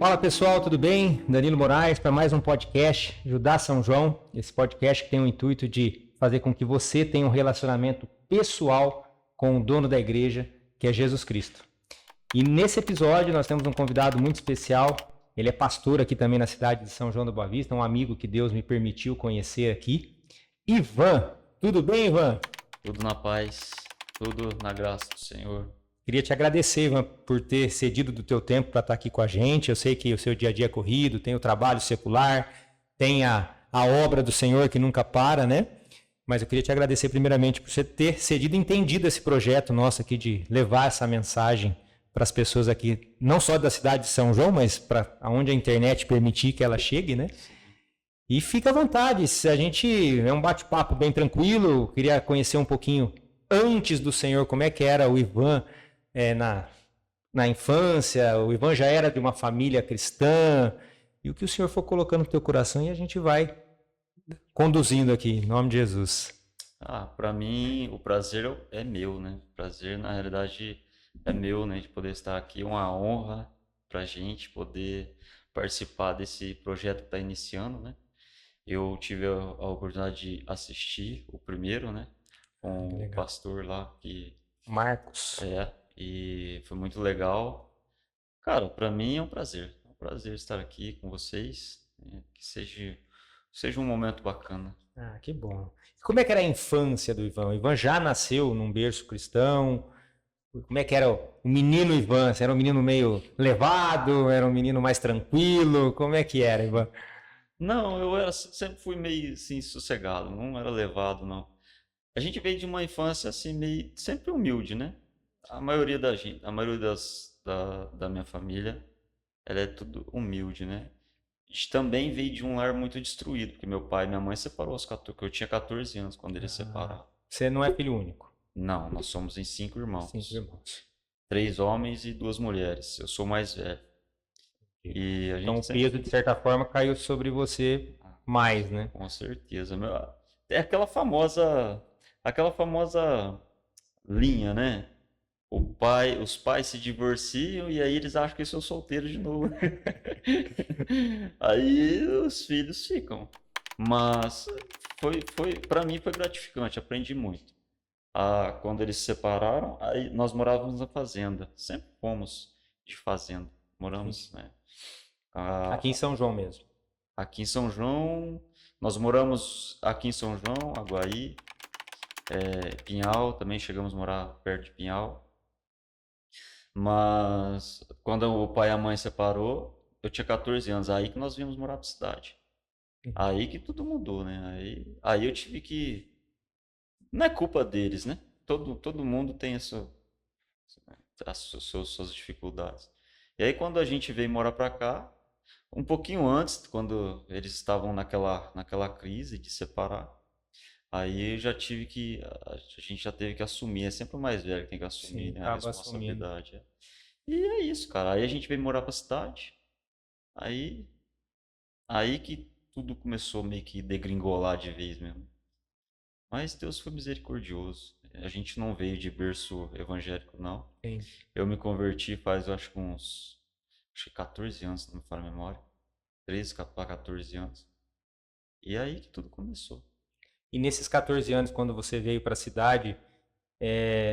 Fala pessoal, tudo bem? Danilo Moraes para mais um podcast, Judá São João. Esse podcast que tem o intuito de fazer com que você tenha um relacionamento pessoal com o dono da igreja, que é Jesus Cristo. E nesse episódio nós temos um convidado muito especial. Ele é pastor aqui também na cidade de São João da Boa Vista, um amigo que Deus me permitiu conhecer aqui. Ivan, tudo bem, Ivan? Tudo na paz, tudo na graça do Senhor. Queria te agradecer, Ivan, por ter cedido do teu tempo para estar aqui com a gente. Eu sei que o seu dia a dia é corrido, tem o trabalho secular, tem a obra do Senhor que nunca para, né? Mas eu queria te agradecer primeiramente por você ter cedido e entendido esse projeto nosso aqui de levar essa mensagem para as pessoas aqui, não só da cidade de São João, mas para onde a internet permitir que ela chegue, né? E fica à vontade, se a gente é um bate-papo bem tranquilo, queria conhecer um pouquinho antes do Senhor, como é que era o Ivan na infância. O Ivan já era de uma família cristã, e o que o Senhor for colocando no teu coração e a gente vai conduzindo aqui, em nome de Jesus. Para mim o prazer é meu, né? O prazer na realidade é meu, né? De poder estar aqui, é uma honra pra gente poder participar desse projeto que está iniciando, né? Eu tive a oportunidade de assistir o primeiro, né? Com o pastor lá que... Marcos. E foi muito legal. Cara, para mim é um prazer estar aqui com vocês, né? Que seja um momento bacana. Que bom. Como é que era a infância do Ivan? O Ivan já nasceu num berço cristão? Como é que era o menino Ivan? Você era um menino meio levado? Era um menino mais tranquilo? Como é que era, Ivan? Não, sempre fui meio assim, sossegado, não era levado, não. A gente veio de uma infância assim, meio sempre humilde, né? A maioria da minha família, ela é tudo humilde, né? A gente também veio de um lar muito destruído, porque meu pai e minha mãe separou aos 14, eu tinha 14 anos quando eles separaram. Você não é filho único? Não, nós somos em 5 irmãos. 5 irmãos. 3 homens e 2 mulheres. Eu sou o mais velho. E a gente então o peso, de certa forma, caiu sobre você mais, né? Com certeza. É aquela famosa linha, né? Os pais se divorciam e aí eles acham que são solteiros de novo. Aí os filhos ficam. Mas para mim foi gratificante, aprendi muito. Quando eles se separaram, aí nós morávamos na fazenda. Sempre fomos de fazenda. Moramos, né? Aqui em São João mesmo. Aqui em São João, nós moramos aqui em São João, Aguaí, Pinhal, também chegamos a morar perto de Pinhal. Mas quando o pai e a mãe separou, eu tinha 14 anos, aí que nós viemos morar pra cidade. Aí que tudo mudou, né? Aí eu tive que... Não é culpa deles, né? Todo mundo tem suas dificuldades. E aí quando a gente veio morar pra cá, um pouquinho antes, quando eles estavam naquela crise de separar, aí a gente já teve que assumir, é sempre o mais velho que tem que assumir, né, a responsabilidade. E é isso, cara. Aí a gente veio morar pra cidade, aí que tudo começou meio que degringolar de vez mesmo. Mas Deus foi misericordioso. A gente não veio de berço evangélico, não. Sim. Eu me converti faz, eu acho que uns 14 anos, se não me falha a memória. 13 para 14 anos. E aí que tudo começou. E nesses 14 anos, quando você veio para a cidade,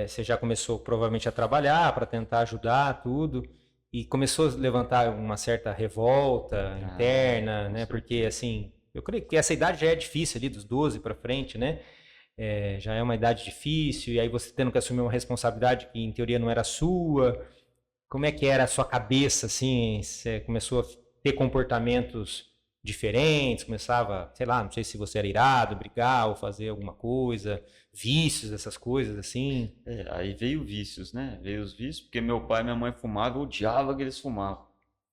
você já começou provavelmente a trabalhar para tentar ajudar tudo, e começou a levantar uma certa revolta interna, né? Porque assim, eu creio que essa idade já é difícil ali, dos 12 para frente, né? Já é uma idade difícil, e aí você tendo que assumir uma responsabilidade que em teoria não era sua. Como é que era a sua cabeça, assim? Você começou a ter comportamentos diferentes, começava, sei lá, não sei se você era irado, brigar ou fazer alguma coisa, vícios, essas coisas assim. Aí veio vícios, né? Veio os vícios, porque meu pai e minha mãe fumavam, eu odiava que eles fumavam.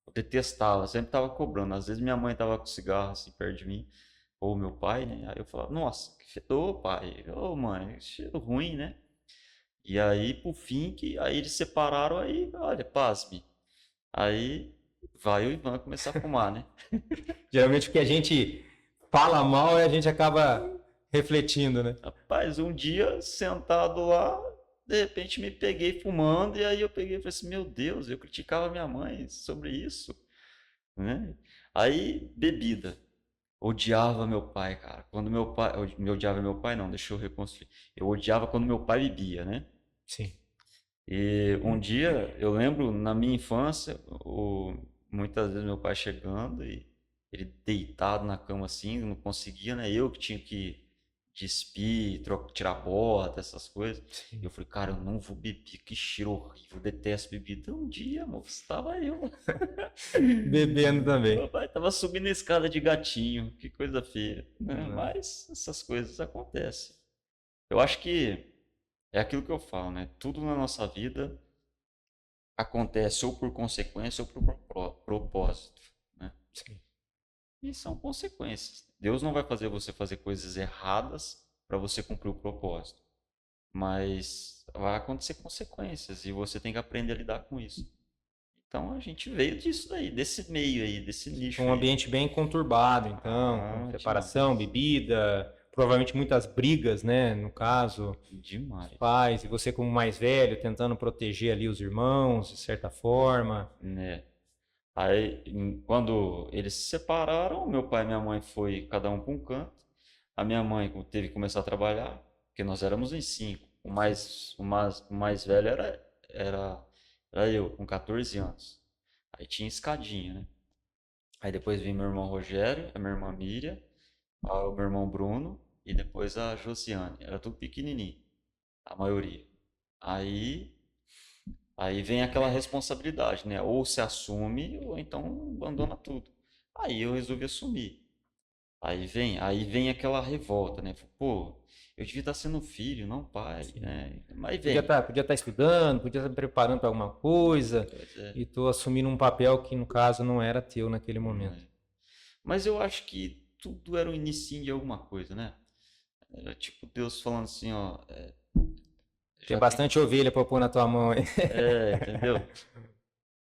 Eu detestava, sempre tava cobrando. Às vezes minha mãe tava com cigarro assim perto de mim, ou meu pai, né? Aí eu falava, nossa, que fedor, pai. Ô, mãe, cheiro ruim, né? E aí, por fim, aí eles separaram, aí, olha, pasme. Aí vai o Ivan começar a fumar, né? Geralmente o que a gente fala mal, a gente acaba refletindo, né? Rapaz, um dia sentado lá, de repente me peguei fumando, e aí eu peguei e falei assim, meu Deus, eu criticava minha mãe sobre isso. né? Aí, bebida. Odiava meu pai, cara. Quando meu pai. Eu me odiava meu pai, não, deixa eu reconstruir. Eu odiava quando meu pai bebia, né? Sim. E um dia, eu lembro, na minha infância, muitas vezes meu pai chegando e ele deitado na cama assim, não conseguia, né? Eu que tinha que despir, tirar bota, essas coisas. E Sim. eu falei, cara, eu não vou beber, que cheiro horrível, eu detesto bebida. Um dia, moço, estava eu. Bebendo Meu também. pai tava subindo a escada de gatinho, que coisa feia, né? Não. Mas essas coisas acontecem. Eu acho que é aquilo que eu falo, né? Tudo na nossa vida acontece ou por consequência ou por propósito, né? Sim. E são consequências. Deus não vai fazer você fazer coisas erradas para você cumprir o propósito, mas vai acontecer consequências e você tem que aprender a lidar com isso. Então a gente veio disso daí, desse meio aí, desse Foi nicho um aí. ambiente bem conturbado, então, com Ah, separação, demais. bebida, provavelmente muitas brigas, né? No caso, os Demais, pais, e você como mais velho, tentando proteger ali os irmãos, de certa forma. né? Aí, quando eles se separaram, meu pai e minha mãe foi cada um para um canto. A minha mãe teve que começar a trabalhar, porque nós éramos em cinco. O mais velho era eu, com 14 anos. Aí tinha escadinha, né? Aí depois veio meu irmão Rogério, a minha irmã Miriam, o meu irmão Bruno e depois a Josiane. Era tudo pequenininho, a maioria. Aí Aí vem aquela responsabilidade, né? Ou se assume, ou então abandona tudo. Aí eu resolvi assumir. Aí vem aquela revolta, né? Pô, eu devia estar sendo filho, não pai, Sim. né? Mas vem. Podia estar estudando, podia estar me preparando para alguma coisa, Pois é, e tô assumindo um papel que, no caso, não era teu naquele não momento. é. Mas eu acho que tudo era o início de alguma coisa, né? Era tipo Deus falando assim, ó, Tem já que, bastante ovelha para pôr na tua mão aí. entendeu?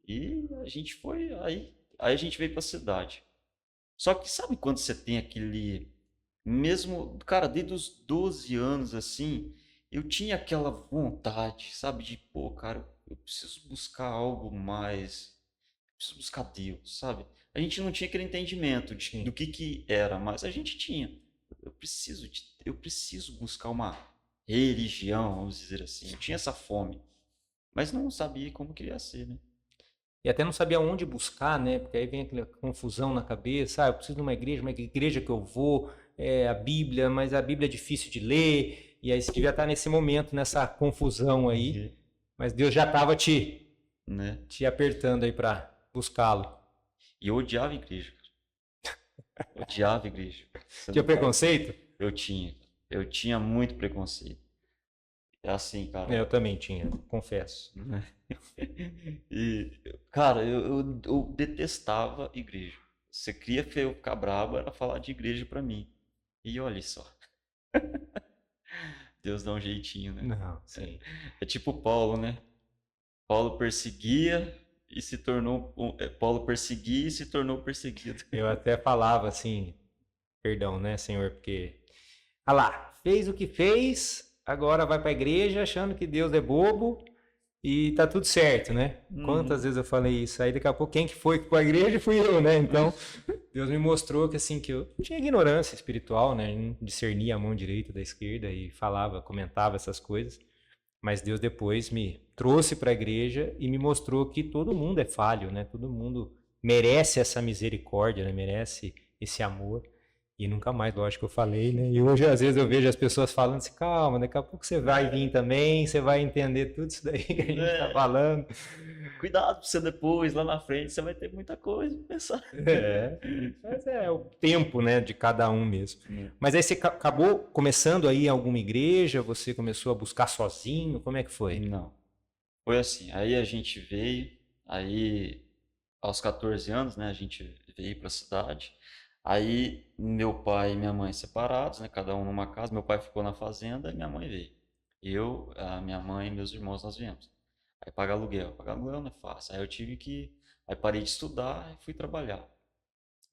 E a gente foi, aí a gente veio pra cidade. Só que sabe quando você tem aquele. Mesmo, cara, desde os 12 anos assim, eu tinha aquela vontade, sabe, de, pô, cara, eu preciso buscar algo mais, preciso buscar Deus, sabe? A gente não tinha aquele entendimento do Sim. que era, mas a gente tinha. Eu preciso buscar uma religião, vamos dizer assim. Eu tinha essa fome, mas não sabia como queria ser, né? E até não sabia onde buscar, né? Porque aí vem aquela confusão na cabeça. Ah, eu preciso de uma igreja, mas que igreja que eu vou? É a Bíblia, mas a Bíblia é difícil de ler. E aí você devia estar nesse momento, nessa confusão aí. Uhum. Mas Deus já estava Né? te apertando aí para buscá-lo. E eu odiava a igreja, cara. Odiava a igreja. Você Tinha não tá. preconceito? Eu tinha. Eu tinha muito preconceito. É assim, É, cara. eu também tinha, confesso. Né? E, cara, eu detestava igreja. Você queria que eu ficar bravo, era falar de igreja pra mim. E olha só, Deus dá um jeitinho, né? Não, É, sim. é tipo Paulo, né? Paulo perseguia e se tornou. Paulo perseguia e se tornou perseguido. Eu até falava assim, perdão, né, Senhor, porque ah lá, fez o que fez, agora vai para a igreja achando que Deus é bobo e tá tudo certo, né? Quantas Uhum. vezes eu falei isso? Aí daqui a pouco quem que foi para a igreja fui eu, né? Então, Deus me mostrou que assim que eu tinha ignorância espiritual, né? Não discernia a mão direita da esquerda e falava, comentava essas coisas. Mas Deus depois me trouxe para a igreja e me mostrou que todo mundo é falho, né? Todo mundo merece essa misericórdia, né? Merece esse amor. E nunca mais, lógico, eu falei, né? E hoje, às vezes, eu vejo as pessoas falando assim, calma, daqui a pouco você vai vir também, você vai entender tudo isso daí que a gente está É, falando. cuidado pra você depois, lá na frente, você vai ter muita coisa pra pensar. É, mas é o tempo, né, de cada um mesmo. Né? Mas aí você acabou começando aí em alguma igreja, você começou a buscar sozinho, como é que foi? Não. Foi assim, aí a gente veio, aí aos 14 anos, né, a gente veio para a cidade. Aí meu pai e minha mãe separados, né, cada um numa casa. Meu pai ficou na fazenda e minha mãe veio. Eu, a minha mãe e meus irmãos nós viemos. Aí pagar aluguel não é fácil. Aí parei de estudar e fui trabalhar.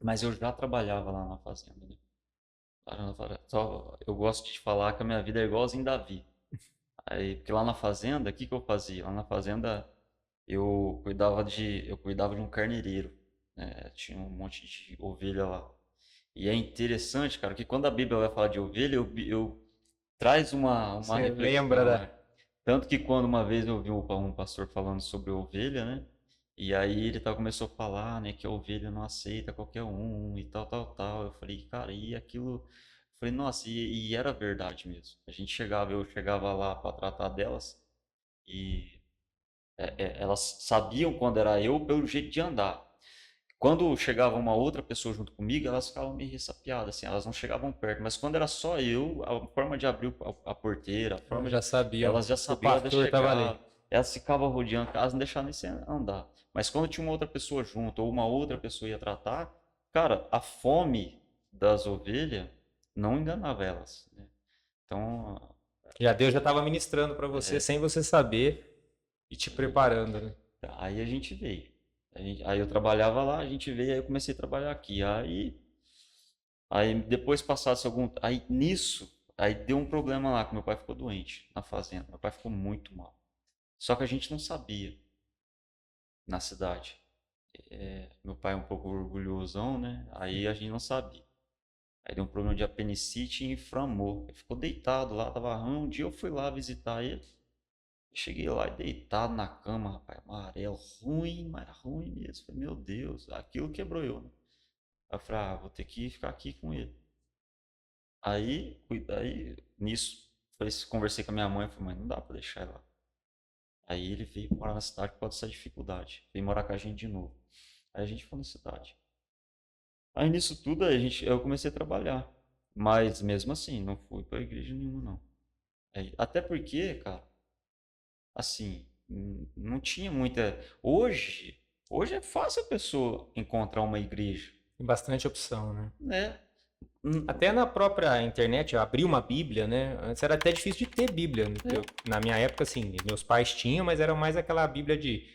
Mas eu já trabalhava lá na fazenda, né? Só, eu gosto de falar que a minha vida é igualzinho Davi. Aí, porque lá na fazenda, o que que eu fazia? Lá na fazenda eu cuidava de um carneireiro. né? Tinha um monte de ovelha lá. E é interessante, cara, que quando a Bíblia vai falar de ovelha, eu traz uma Você lembra reflexão, da. né? Tanto que quando uma vez eu ouvi um pastor falando sobre ovelha, né? E aí ele começou a falar, né, que a ovelha não aceita qualquer um e tal, tal, tal. Eu falei, cara, e aquilo. Eu falei, nossa, e era verdade mesmo. Eu chegava lá para tratar delas e elas sabiam quando era eu pelo jeito de andar. Quando chegava uma outra pessoa junto comigo, elas ficavam meio ressapiadas, assim, elas não chegavam perto. Mas quando era só eu, a forma de abrir a porteira, a Elas forma de... já sabiam. elas já O sabiam, elas pastor estava ali. chegavam, elas ficavam rodeando a casa, não deixavam nem você andar. Mas quando tinha uma outra pessoa junto, ou uma outra pessoa ia tratar, cara, a fome das ovelhas não enganava elas, né? Então, Já Deus já estava ministrando para você sem você saber e te preparando, né? aí a gente veio. Aí eu trabalhava lá, a gente veio, aí eu comecei a trabalhar aqui. Aí depois passasse algum. Aí nisso, aí deu um problema lá, que meu pai ficou doente na fazenda. Meu pai ficou muito mal. Só que a gente não sabia na cidade. Meu pai é um pouco orgulhosão, né? Aí a gente não sabia. Aí deu um problema de apendicite e inflamou. Ele ficou deitado lá, tava ruim. Um dia eu fui lá visitar ele. Cheguei lá e deitado na cama, rapaz, amarelo, ruim, mas ruim mesmo. Falei, meu Deus, aquilo quebrou eu, né? Aí eu falei, vou ter que ficar aqui com ele. Aí nisso, conversei com a minha mãe, falei, mãe, não dá pra deixar ele lá. Aí ele veio morar na cidade por causa dessa dificuldade. Veio morar com a gente de novo. Aí a gente foi na cidade. Aí nisso tudo eu comecei a trabalhar. Mas mesmo assim, não fui pra igreja nenhuma, não. Até porque, cara, assim, não tinha muita. Hoje é fácil a pessoa encontrar uma igreja, Tem bastante opção, né? né? Hum, Até na própria internet, eu abri uma Bíblia, né? Antes era até difícil de ter Bíblia. Na minha época, assim, meus pais tinham, mas era mais aquela Bíblia de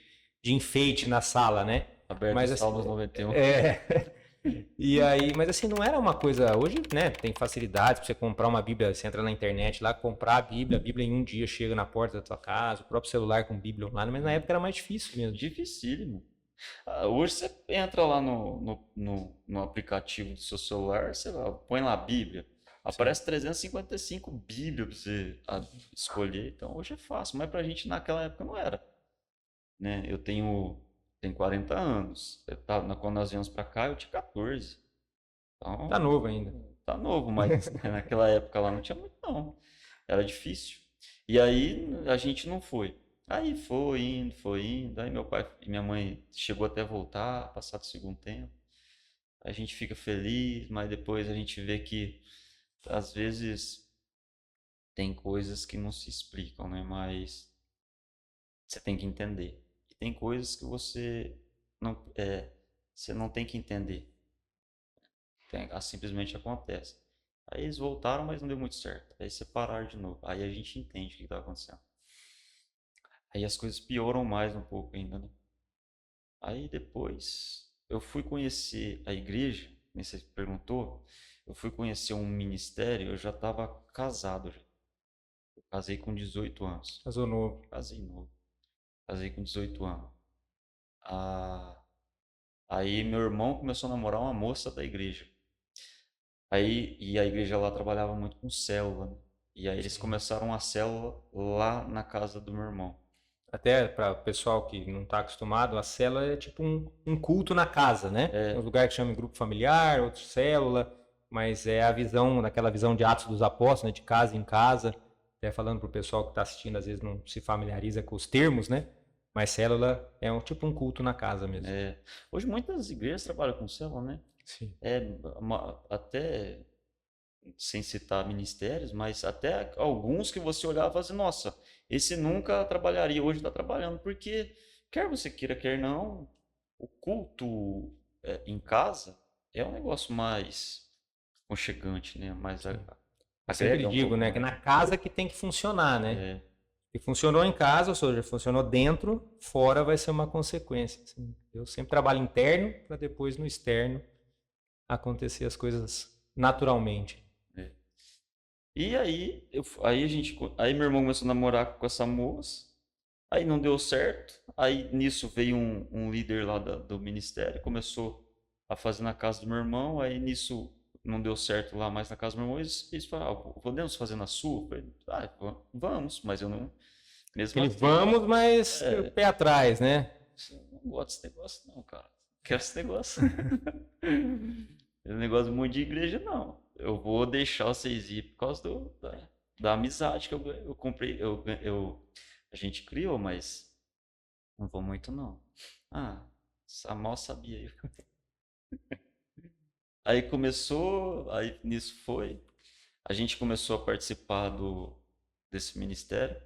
enfeite na sala, né? Aberto Mas os assim, Salmos 91. e aí, mas assim, não era uma coisa. Hoje, né, tem facilidades para você comprar uma Bíblia, você entra na internet lá, comprar a Bíblia em um dia chega na porta da tua casa, o próprio celular com Bíblia online, mas na época era mais difícil mesmo. Dificílimo. Hoje você entra lá no aplicativo do seu celular, você põe lá a Bíblia. Aparece 355 Bíblias para você escolher. Então hoje é fácil, mas pra gente naquela época não era, né? Tenho 40 anos. Quando nós viemos para cá, eu tinha 14. Tá Então, novo ainda. tá novo, mas naquela época lá não tinha muito não. Era difícil. E aí a gente não foi. Aí foi indo. Aí meu pai e minha mãe chegou até voltar, passado o segundo tempo. A gente fica feliz, mas depois a gente vê que às vezes tem coisas que não se explicam, né? Mas você tem que entender. E tem coisas que você não tem que entender. Simplesmente acontece. Aí eles voltaram, mas não deu muito certo. Aí separaram de novo. Aí a gente entende o que está acontecendo. Aí as coisas pioram mais um pouco ainda, né? Aí depois eu fui conhecer a igreja, como você perguntou, eu fui conhecer um ministério, eu já estava casado já. Eu casei com 18 anos. Casou novo. Casei novo. Casei com 18 anos. Ah, aí meu irmão começou a namorar uma moça da igreja. E a igreja lá trabalhava muito com célula, né? E aí eles começaram a célula lá na casa do meu irmão. Até para o pessoal que não está acostumado, a célula é tipo um culto na casa, né? Tem um lugar que chama grupo familiar, outro célula, mas é a visão, daquela visão de Atos dos Apóstolos, né? De casa em casa. Até falando para o pessoal que está assistindo, às vezes não se familiariza com os termos, né? Mas célula é tipo um culto na casa mesmo. Hoje muitas igrejas trabalham com célula, né? Sim. Até sem citar ministérios, mas até alguns que você olhava e falava assim, nossa, esse nunca trabalharia, hoje está trabalhando, porque quer você queira, quer não, o culto em casa é um negócio mais aconchegante, né? Mais Eu sempre agrega um digo, pouco né, que mais. na casa que tem que funcionar, né? E funcionou em casa, ou seja, funcionou dentro, fora vai ser uma consequência. Assim. Eu sempre trabalho interno para depois no externo acontecer as coisas naturalmente. E aí meu irmão começou a namorar com essa moça. Aí não deu certo. Aí nisso veio um líder lá do ministério, começou a fazer na casa do meu irmão. Aí nisso não deu certo lá mais na casa do meu irmão. Eles falaram, ah, podemos fazer na sua? Eu falei, ah, vamos, mas eu não. Mesmo Aquele assim, vamos, mas o é, pé atrás, né? eu não gosto desse negócio, não, cara. Não quero esse negócio. Esse negócio muito de igreja, não. Eu vou deixar vocês ir por causa da amizade que eu comprei. A gente criou, mas não vou muito, não. Ah, mal sabia eu. Aí começou, aí nisso foi. A gente começou a participar desse ministério.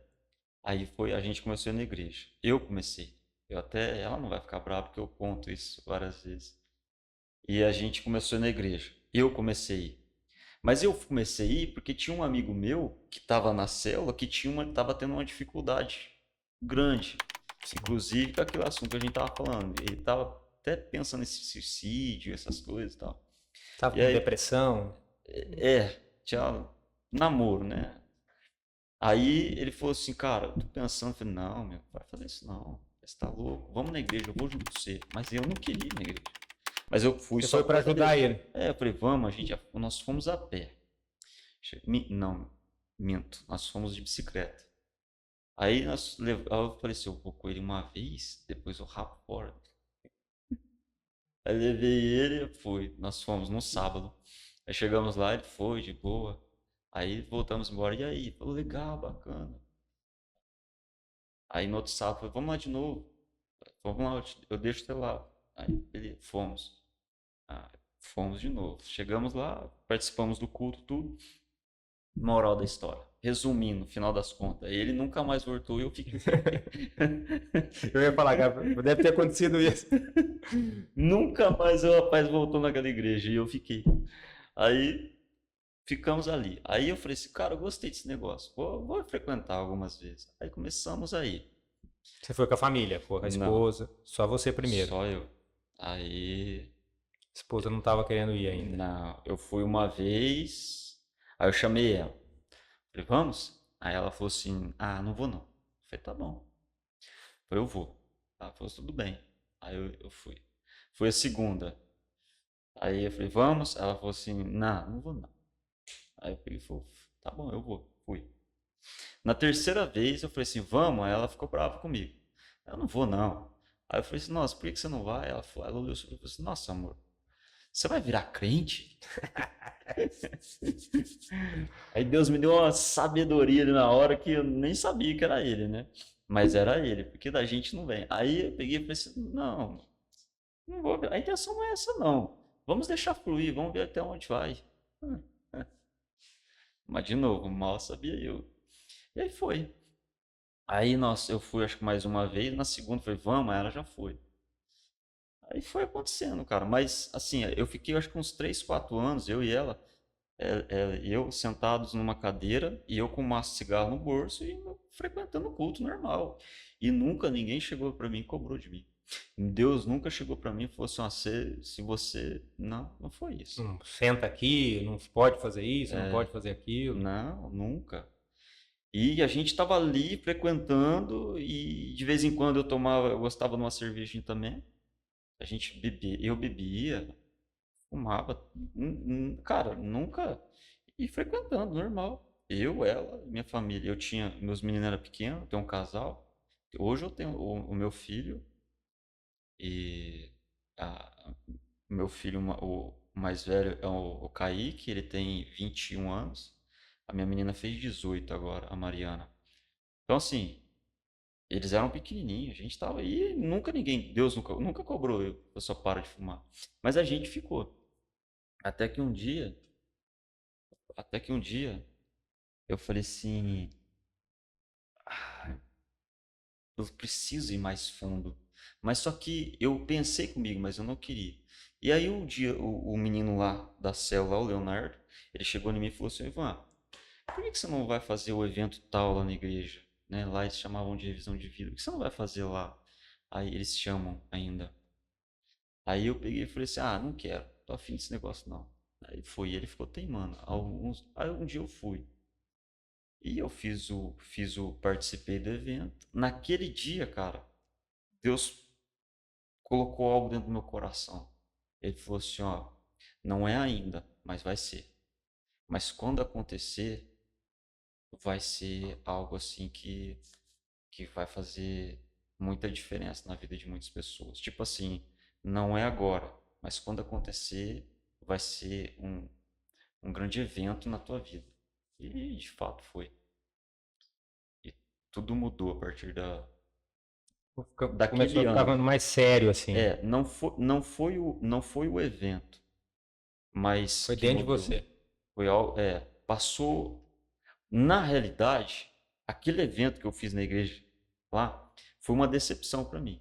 Aí foi, a gente começou a ir na igreja. Eu comecei. Ela não vai ficar brava porque eu conto isso várias vezes. E a gente começou a ir na igreja. Eu comecei a ir. Mas eu comecei a ir porque tinha um amigo meu que estava na célula que estava tendo uma dificuldade grande. Inclusive com aquele assunto que a gente estava falando. Ele estava até pensando em suicídio, essas coisas e tal. Tava E com aí, depressão. tinha namoro, né? Aí ele falou assim, cara, eu tô pensando, eu falei, não, meu, não vai fazer isso não. Você tá louco? Vamos na igreja, eu vou junto com você. Mas eu não queria ir na igreja. Mas eu fui Você só foi por para causa ajudar dele. ele. Eu falei, vamos, nós fomos a pé. Não, minto, nós fomos de bicicleta. Aí eu falei assim, eu vou com ele uma vez, depois eu rapo fora. Aí levei ele, fui. Nós fomos no sábado. Aí chegamos lá, ele foi de boa. Aí voltamos embora. E aí? Falou, legal, bacana. Aí no outro sábado, falei, vamos lá de novo. Vamos lá, eu deixo você lá. Aí ele, fomos. Ah, fomos de novo. Chegamos lá, participamos do culto, tudo. Moral da história. Resumindo, no final das contas, ele nunca mais voltou e eu fiquei. Eu ia falar, cara, deve ter acontecido isso. Nunca mais o rapaz voltou naquela igreja e eu fiquei. Aí ficamos ali. Aí eu falei assim, cara, eu gostei desse negócio. Vou frequentar algumas vezes. Aí começamos aí. Você foi com a família, foi com a Não, esposa, só você primeiro. só eu. Aí, A esposa não estava querendo ir ainda. não, eu fui uma vez. Aí eu chamei ela. Falei, vamos? Aí ela falou assim, ah, não vou não. Eu falei, tá bom. Eu falei, eu vou. Ela falou, tudo bem. Aí eu fui. Foi a segunda. Aí eu falei, vamos? Ela falou assim, não, não vou não. Aí eu peguei e falei, tá bom, eu vou. Fui. Na terceira vez eu falei assim, vamos? Aí ela ficou brava comigo. Eu não vou não. Aí eu falei assim, nossa, por que você não vai? Ela olhou e falou assim, nossa amor, você vai virar crente? Aí Deus me deu uma sabedoria ali na hora que eu nem sabia que era ele, né? Mas era ele, porque da gente não vem. Aí eu peguei e falei assim, não, não vou, a intenção não é essa não. Vamos deixar fluir, vamos ver até onde vai. Mas de novo, mal sabia eu. E aí foi. Aí eu fui acho que mais uma vez, na segunda eu falei, vamos, aí ela já foi. Aí foi acontecendo, cara. Mas assim, eu fiquei acho que uns 3, 4 anos, eu e ela, eu sentados numa cadeira e eu com um maço de cigarro no bolso e frequentando o culto normal. E nunca ninguém chegou para mim e cobrou de mim. Deus nunca chegou para mim e falou assim, ah, se você... Não, não foi isso. Senta aqui, não pode fazer isso, não pode fazer aquilo. Não, nunca. E a gente estava ali frequentando e de vez em quando eu gostava de uma cervejinha também. A gente bebia, eu bebia, fumava, cara, nunca. E frequentando, normal. Eu, ela, minha família. Meus meninos eram pequenos, eu tenho um casal. Hoje eu tenho o meu filho e o meu filho, o mais velho é o Kaique, ele tem 21 anos. A minha menina fez 18 agora, a Mariana. Então, assim, eles eram pequenininhos, a gente tava aí, Deus nunca cobrou eu só para de fumar. Mas a gente ficou. Até que um dia, até que um dia, eu falei assim, ah, eu preciso ir mais fundo. Mas só que eu pensei comigo, mas eu não queria. E aí um dia o menino lá da célula, o Leonardo, ele chegou em mim e falou assim, Ivan, por que você não vai fazer o evento tal lá na igreja? Né? Lá eles chamavam de revisão de vida. Por que você não vai fazer lá? Aí eles chamam ainda. Aí eu peguei e falei assim, ah, não quero, tô afim desse negócio não. Aí foi, ele ficou teimando. Aí um dia eu fui. E eu participei do evento. Naquele dia, cara, Deus colocou algo dentro do meu coração. Ele falou assim, ó, não é ainda, mas vai ser. Mas quando acontecer, vai ser algo assim que vai fazer muita diferença na vida de muitas pessoas. Tipo assim, não é agora, mas quando acontecer, vai ser um grande evento na tua vida. E de fato foi. E tudo mudou a partir Começou daquele a ficar ano. mais sério, assim. Não foi o evento, mas Foi que dentro de mudou. você. Passou. Na realidade, aquele evento que eu fiz na igreja lá foi uma decepção para mim.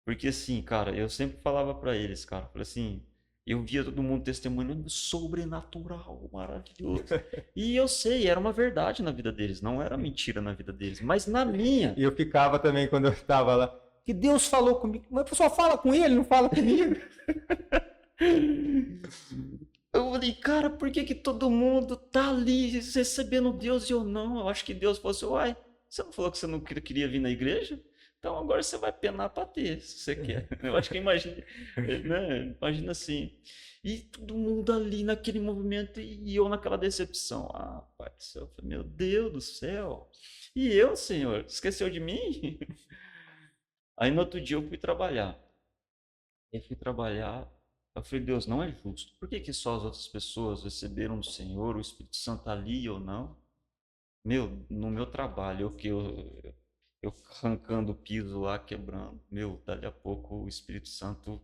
Porque assim, cara, eu sempre falava para eles, cara, falei assim, eu via todo mundo testemunhando sobrenatural, maravilhoso. E eu sei, era uma verdade na vida deles, não era mentira na vida deles, mas na minha, E eu ficava também quando eu estava lá. Que Deus falou comigo. Mas a pessoa fala com ele, não fala comigo. eu falei, cara, por que que todo mundo tá ali recebendo Deus e eu não? Eu acho que Deus falou assim, uai, você não falou que você não queria vir na igreja? Então agora você vai penar para ter, se você quer. Eu acho que imagina, né? Imagina assim. E todo mundo ali naquele movimento e eu naquela decepção. Ah, pai do céu, eu falei, meu Deus do céu. E eu, Senhor, esqueceu de mim? Aí no outro dia eu fui trabalhar. Eu falei, Deus, não é justo. Por que que só as outras pessoas receberam do Senhor, o Espírito Santo ali ou não? Meu, no meu trabalho, eu arrancando o piso lá, quebrando. Meu, dali a pouco o Espírito Santo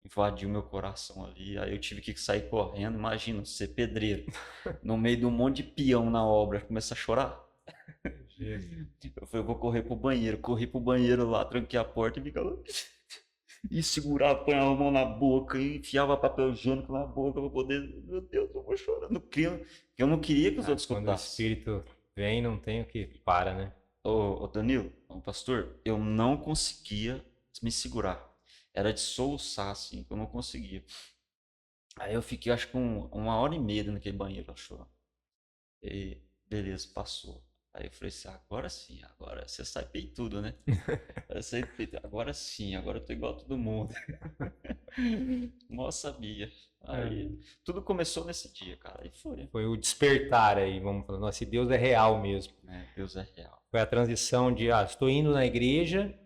invadiu meu coração ali. Aí eu tive que sair correndo. Imagina, ser pedreiro, no meio de um monte de peão na obra, começa a chorar. Eu falei, eu vou correr pro banheiro. Corri pro banheiro lá, tranquei a porta e ficava. E segurava, põe a mão na boca e enfiava papel higiênico na boca para poder. Meu Deus, eu vou chorando. Eu não queria que os outros Quando o escutassem. Espírito vem, não tem o que para, né? Ô Danilo, ô pastor, eu não conseguia me segurar. Era de soluçar, assim, eu não conseguia. Aí eu fiquei, acho que uma hora e meia naquele banheiro, achou. E beleza, passou. Aí eu falei assim, agora sim, agora você sai peitudo, né? Eu saí peitudo. Agora sim, agora eu tô igual a todo mundo. Mal sabia. É. Aí tudo começou nesse dia, cara. Aí foi, Foi o despertar aí, vamos falar. Nossa, Deus é real mesmo. né? Deus é real. Foi a transição de, estou indo na igreja,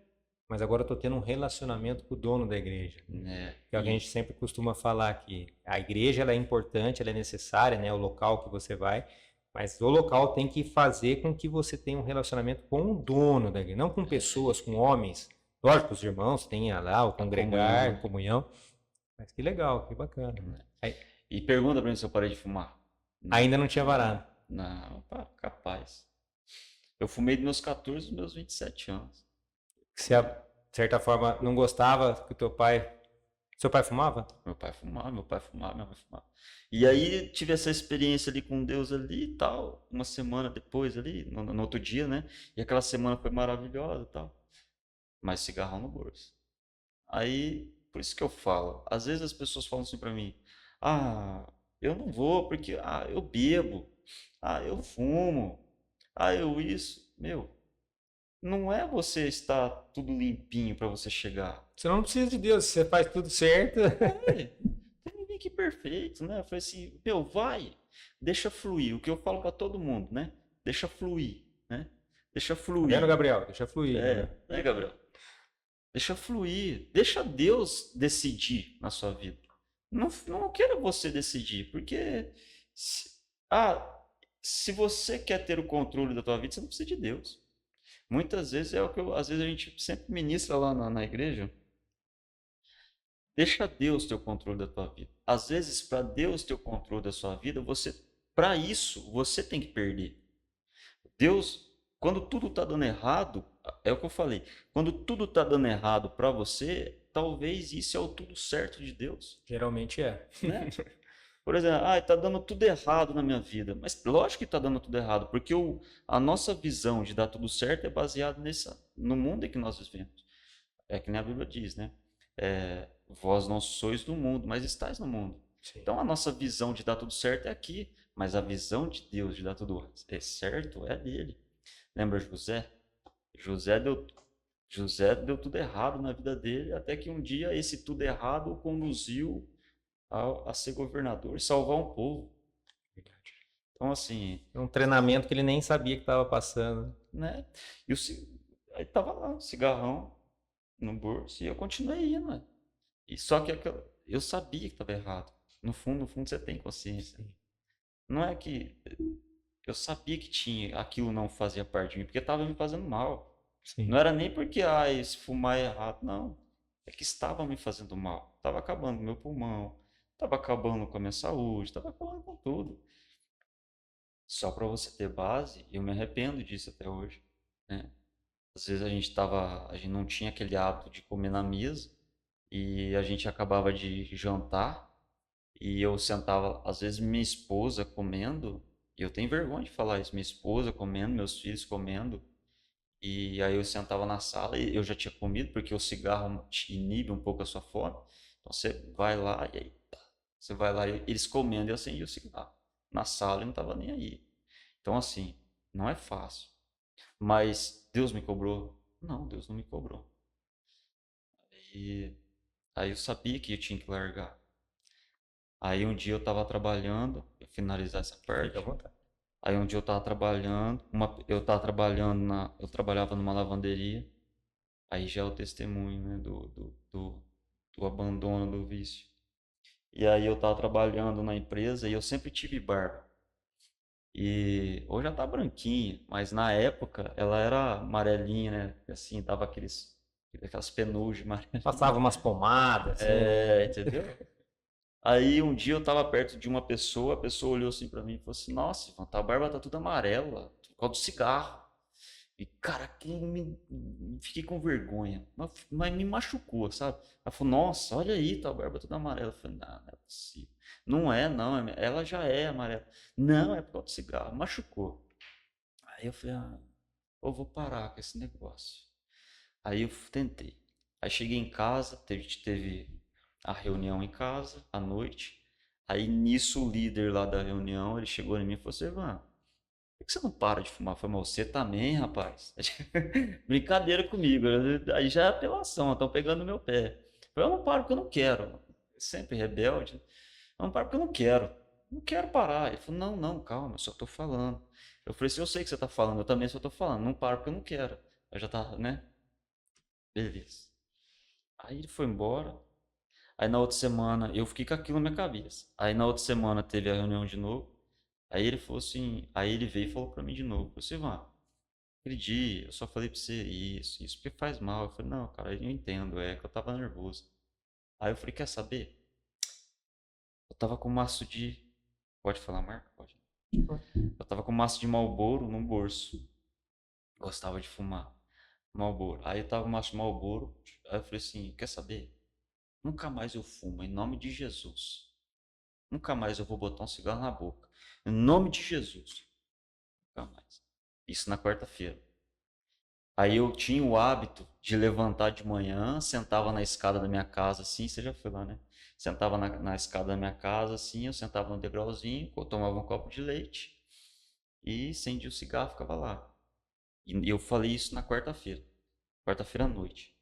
mas agora estou tendo um relacionamento com o dono da igreja. Né? Que é o que a gente sempre costuma falar aqui. A igreja ela é importante, ela é necessária, né? O local que você vai, mas o local tem que fazer com que você tenha um relacionamento com o dono da igreja, não com pessoas, com homens. Lógico, os irmãos têm lá o congregar, a comunhão. Mas que legal, que bacana. Aí, E pergunta pra mim se eu parei de fumar. ainda não tinha varado. Não, capaz. Eu fumei dos meus 14 aos meus 27 anos. Você, de certa forma, não gostava que o teu pai... Seu pai fumava? Meu pai fumava, minha mãe fumava. E aí tive essa experiência ali com Deus ali e tal, uma semana depois ali, no outro dia, né? E aquela semana foi maravilhosa e tal. Mas cigarrão no bolso. Aí, por isso que eu falo, às vezes as pessoas falam assim pra mim, ah, eu não vou porque, eu bebo, eu fumo, eu isso. Meu, não é você estar tudo limpinho pra você chegar. Você não precisa de Deus, você faz tudo certo. Tem ninguém aqui perfeito, né? Eu falei assim, meu, vai, deixa fluir. O que eu falo pra todo mundo, né? Deixa fluir, né? Deixa Tá vendo, fluir. Gabriel? Deixa fluir. Né, Gabriel? Deixa fluir. Deixa Deus decidir na sua vida. Não queira você decidir, porque se, se você quer ter o controle da tua vida, você não precisa de Deus. Muitas vezes é o que às vezes a gente sempre ministra lá na igreja. Deixa Deus ter o controle da tua vida. Às vezes, para Deus ter o controle da sua vida, para isso, você tem que perder. Deus, quando tudo está dando errado, é o que eu falei. Quando tudo está dando errado para você, talvez isso é o tudo certo de Deus. Geralmente é. Né? Por exemplo, está dando tudo errado na minha vida. Mas lógico que está dando tudo errado, porque a nossa visão de dar tudo certo é baseada no mundo em que nós vivemos. É que nem a Bíblia diz, né? Vós não sois do mundo, mas estáis no mundo. Sim. Então a nossa visão de dar tudo certo é aqui. mas a visão de Deus de dar tudo certo é dele. Lembra José? José deu, José deu tudo errado na vida dele, até que um dia esse tudo errado o conduziu a ser governador e salvar um povo. Então, assim, Um treinamento que ele nem sabia que estava passando. né? E aí tava lá, um cigarrão no bolso, e eu continuei indo, né? E só que eu sabia que estava errado. No fundo, você tem consciência. Sim. Não é que eu sabia que tinha, aquilo não fazia parte de mim, porque estava me fazendo mal. Sim. Não era nem porque, esse fumar é errado, não. É que estava me fazendo mal. Estava acabando com o meu pulmão, estava acabando com a minha saúde, estava acabando com tudo. Só para você ter base, eu me arrependo disso até hoje, né? Às vezes a gente não tinha aquele hábito de comer na mesa e a gente acabava de jantar e eu sentava, às vezes minha esposa comendo, e eu tenho vergonha de falar isso, minha esposa comendo, meus filhos comendo, e aí eu sentava na sala e eu já tinha comido, porque o cigarro te inibe um pouco a sua fome. Então você vai lá e aí, pá, você vai lá e eles comendo e eu acendi o cigarro. Na sala e não estava nem aí. Então assim, não é fácil. Mas Deus me cobrou? Não, Deus não me cobrou. E aí eu sabia que eu tinha que largar. Aí um dia eu estava trabalhando, vou finalizar essa Fica à parte. vontade. Aí um dia eu estava trabalhando, eu trabalhava numa lavanderia. Aí já é o testemunho, né, do abandono do vício. E aí eu estava trabalhando na empresa e eu sempre tive barba. E hoje já tá branquinha, mas na época ela era amarelinha, né? Assim, dava aquelas penugem amarelinhas. Passava umas pomadas, assim, né? Entendeu? Aí um dia eu tava perto de uma pessoa, a pessoa olhou assim pra mim e falou assim: Nossa, Ivan, tua barba tá toda amarela, por causa do cigarro. E, cara, fiquei com vergonha. Mas me machucou, sabe? Ela falou, nossa, olha aí, tua barba toda amarela. Eu falei, não é possível. Não é, não. Ela já é amarela. Não, é por causa do cigarro. Machucou. Aí eu falei, eu vou parar com esse negócio. Aí eu tentei. Aí cheguei em casa, teve a reunião em casa, à noite. Aí nisso o líder lá da reunião, ele chegou em mim e falou assim, Ivan, por que você não para de fumar? Eu falei, mas você também, rapaz. Brincadeira comigo. Aí já é apelação, estão pegando no meu pé. Eu falei, eu não paro porque eu não quero. Sempre rebelde. Eu não paro porque eu não quero. Não quero parar. Ele falou, não, não, calma, eu só tô falando. Eu falei assim, eu sei que você tá falando, eu também só tô falando. Não paro porque eu não quero. Eu já tava, né? Beleza. Aí ele foi embora. Aí na outra semana eu fiquei com aquilo na minha cabeça. Aí na outra semana teve a reunião de novo. Aí ele falou assim, aí ele veio e falou pra mim de novo, você Ivan, aquele dia eu só falei pra você isso porque faz mal. Eu falei, não, cara, eu entendo, é que eu tava nervoso. Aí eu falei, quer saber? Eu tava com um maço de. Pode falar, marca? Pode. Eu tava com um maço de Marlboro no bolso. Gostava de fumar. Marlboro. Aí eu tava com um maço de Marlboro. Aí eu falei assim, quer saber? Nunca mais eu fumo, em nome de Jesus. Nunca mais eu vou botar um cigarro na boca. Em nome de Jesus. Nunca mais. Isso na quarta-feira. Aí eu tinha o hábito de levantar de manhã, sentava na escada da minha casa assim, você já foi lá, né? Sentava na escada da minha casa assim, eu sentava no degrauzinho, eu tomava um copo de leite e acendia o cigarro, ficava lá. E eu falei isso na quarta-feira à noite.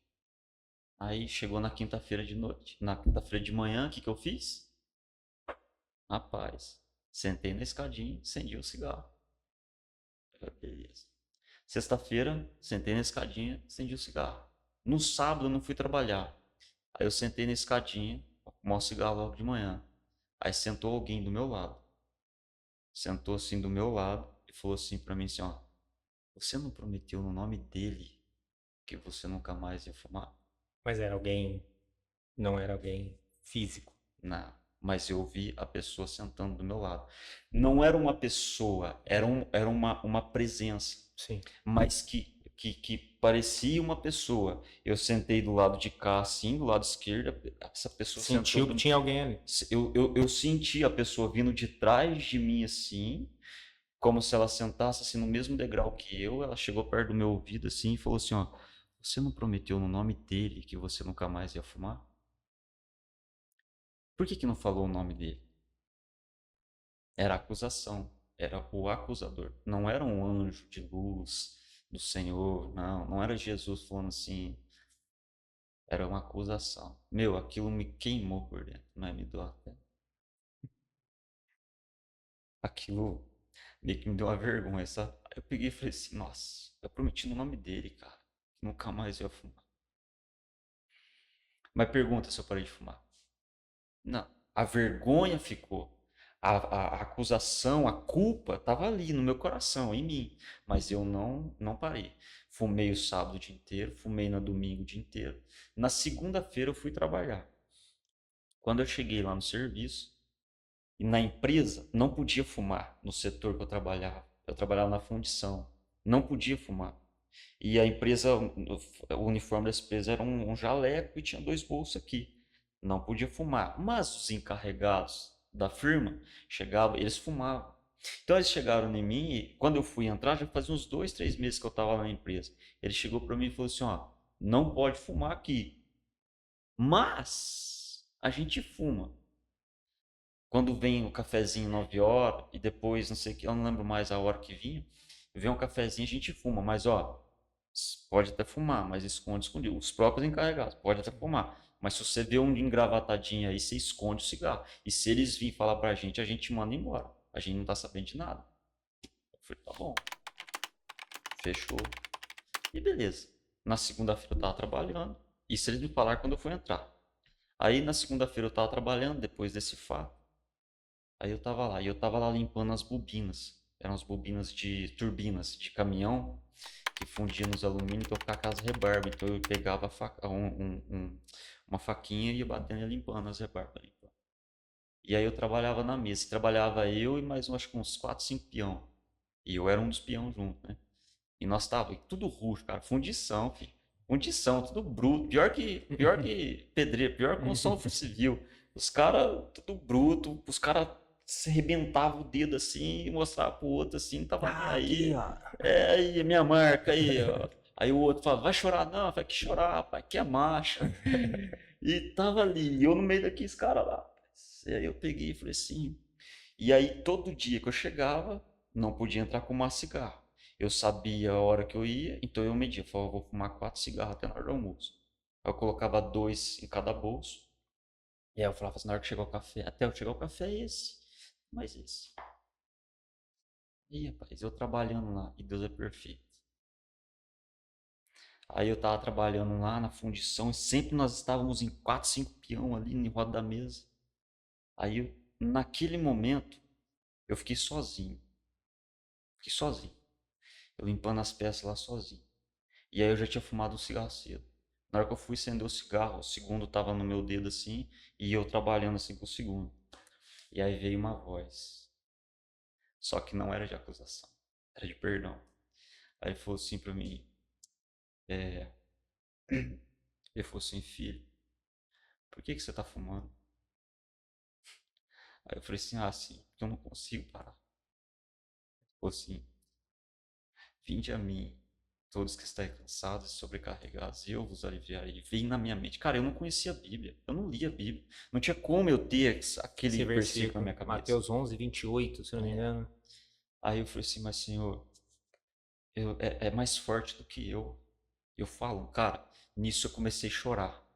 Aí chegou na quinta-feira de noite, na quinta-feira de manhã, o que que eu fiz? Rapaz, sentei na escadinha, acendi o cigarro. Beleza. Sexta-feira, sentei na escadinha, acendi o cigarro. No sábado, eu não fui trabalhar. Aí eu sentei na escadinha, fumar um cigarro logo de manhã. Aí sentou alguém do meu lado. Sentou assim do meu lado e falou assim pra mim assim, ó. Você não prometeu no nome dele que você nunca mais ia fumar? Mas era alguém, não era alguém físico. Não. Mas eu vi a pessoa sentando do meu lado. Não era uma pessoa, era uma presença. Sim. Mas que parecia uma pessoa. Eu sentei do lado de cá, assim, do lado esquerdo, essa pessoa sentou. Sentiu que tinha alguém ali. Eu senti a pessoa vindo de trás de mim, assim, como se ela sentasse assim, no mesmo degrau que eu. Ela chegou perto do meu ouvido, assim, e falou assim: Ó, você não prometeu no nome dele que você nunca mais ia fumar? Por que não falou o nome dele? Era acusação, era o acusador. Não era um anjo de luz do Senhor, não era Jesus falando assim, era uma acusação. Meu, aquilo me queimou por dentro, né? Me deu até. Aquilo meio que me deu uma vergonha, sabe? Aí eu peguei e falei assim, nossa, eu prometi no nome dele, cara, que nunca mais eu ia fumar. Mas pergunta se eu parei de fumar. Não, a vergonha ficou. A acusação, a culpa estava ali no meu coração, em mim. Mas eu não parei. Fumei o sábado o dia inteiro, fumei no domingo o dia inteiro. Na segunda-feira eu fui trabalhar. Quando eu cheguei lá no serviço, e na empresa, não podia fumar no setor que eu trabalhava. Eu trabalhava na fundição. Não podia fumar. E a empresa, o uniforme dessa empresa era um jaleco e tinha 2 bolsos aqui. Não podia fumar. Mas os encarregados da firma chegavam, eles fumavam. Então eles chegaram em mim e quando eu fui entrar, já fazia uns 2, 3 meses que eu estava na empresa. Ele chegou para mim e falou assim, ó, não pode fumar aqui. Mas a gente fuma. Quando vem o cafezinho 9 horas e depois, não sei o que, eu não lembro mais a hora que vinha, vem um cafezinho, a gente fuma, mas ó, pode até fumar, mas esconde escondido. Os próprios encarregados, pode até fumar. Mas se você vê um engravatadinho aí, você esconde o cigarro. E se eles virem falar pra gente, a gente manda embora. A gente não tá sabendo de nada. Eu falei, tá bom. Fechou. E beleza. Na segunda-feira eu tava trabalhando. Isso eles me falaram quando eu fui entrar. Aí na segunda-feira eu tava trabalhando, depois desse fato. Aí eu tava lá, e eu tava lá limpando as bobinas. Eram as bobinas de turbinas de caminhão que fundia nos alumínios, então eu ficava com as rebarbas. Então eu pegava uma faquinha e ia batendo e limpando as rebarbas. Limpando. E aí eu trabalhava na mesa. Trabalhava eu e mais acho que uns 4, 5 peão. E eu era um dos peão junto, né? E nós tava tudo ruxo, cara. Fundição, filho. Fundição, tudo bruto. Pior que pedreiro, pior que construção civil. Os caras, tudo bruto. Os caras se arrebentavam o dedo assim e mostravam pro outro assim, não tava nem Ah, aqui, aí. ó. É aí, minha marca aí, ó. Aí o outro fala, vai chorar não, vai que chorar, rapaz, que é marcha. E tava ali, eu no meio daqueles caras lá. E aí eu peguei e falei assim. E aí todo dia que eu chegava, não podia entrar com uma cigarro. Eu sabia a hora que eu ia, então eu media. Falava, eu vou fumar 4 cigarros até na hora do almoço. Aí eu colocava 2 em cada bolso. E aí eu falava assim, na hora que chegar o café, até eu chegar o café é esse, mais esse. E rapaz, eu trabalhando lá, e Deus é perfeito. Aí eu tava trabalhando lá na fundição, e sempre nós estávamos em 4, 5 peão ali em roda da mesa. Aí naquele momento, eu fiquei sozinho. Fiquei sozinho. Eu limpando as peças lá sozinho. E aí eu já tinha fumado um cigarro cedo. Na hora que eu fui acender o cigarro, o segundo tava no meu dedo assim, e eu trabalhando assim com o segundo. E aí veio uma voz. Só que não era de acusação, era de perdão. Aí ele falou assim pra mim, é... ele falou assim, filho, por que você tá fumando? Aí eu falei assim, sim, porque eu não consigo parar. Ele falou assim, vinde a mim, todos que estáis cansados e sobrecarregados, e eu vos aliviarei. Veio na minha mente. Cara, eu não conhecia a Bíblia, eu não lia a Bíblia. Não tinha como eu ter aquele Esse versículo na versículo, minha cabeça. Mateus 11, 28, se eu não me engano. Aí eu falei assim, mas Senhor, é mais forte do que eu. Eu falo, cara, nisso eu comecei a chorar.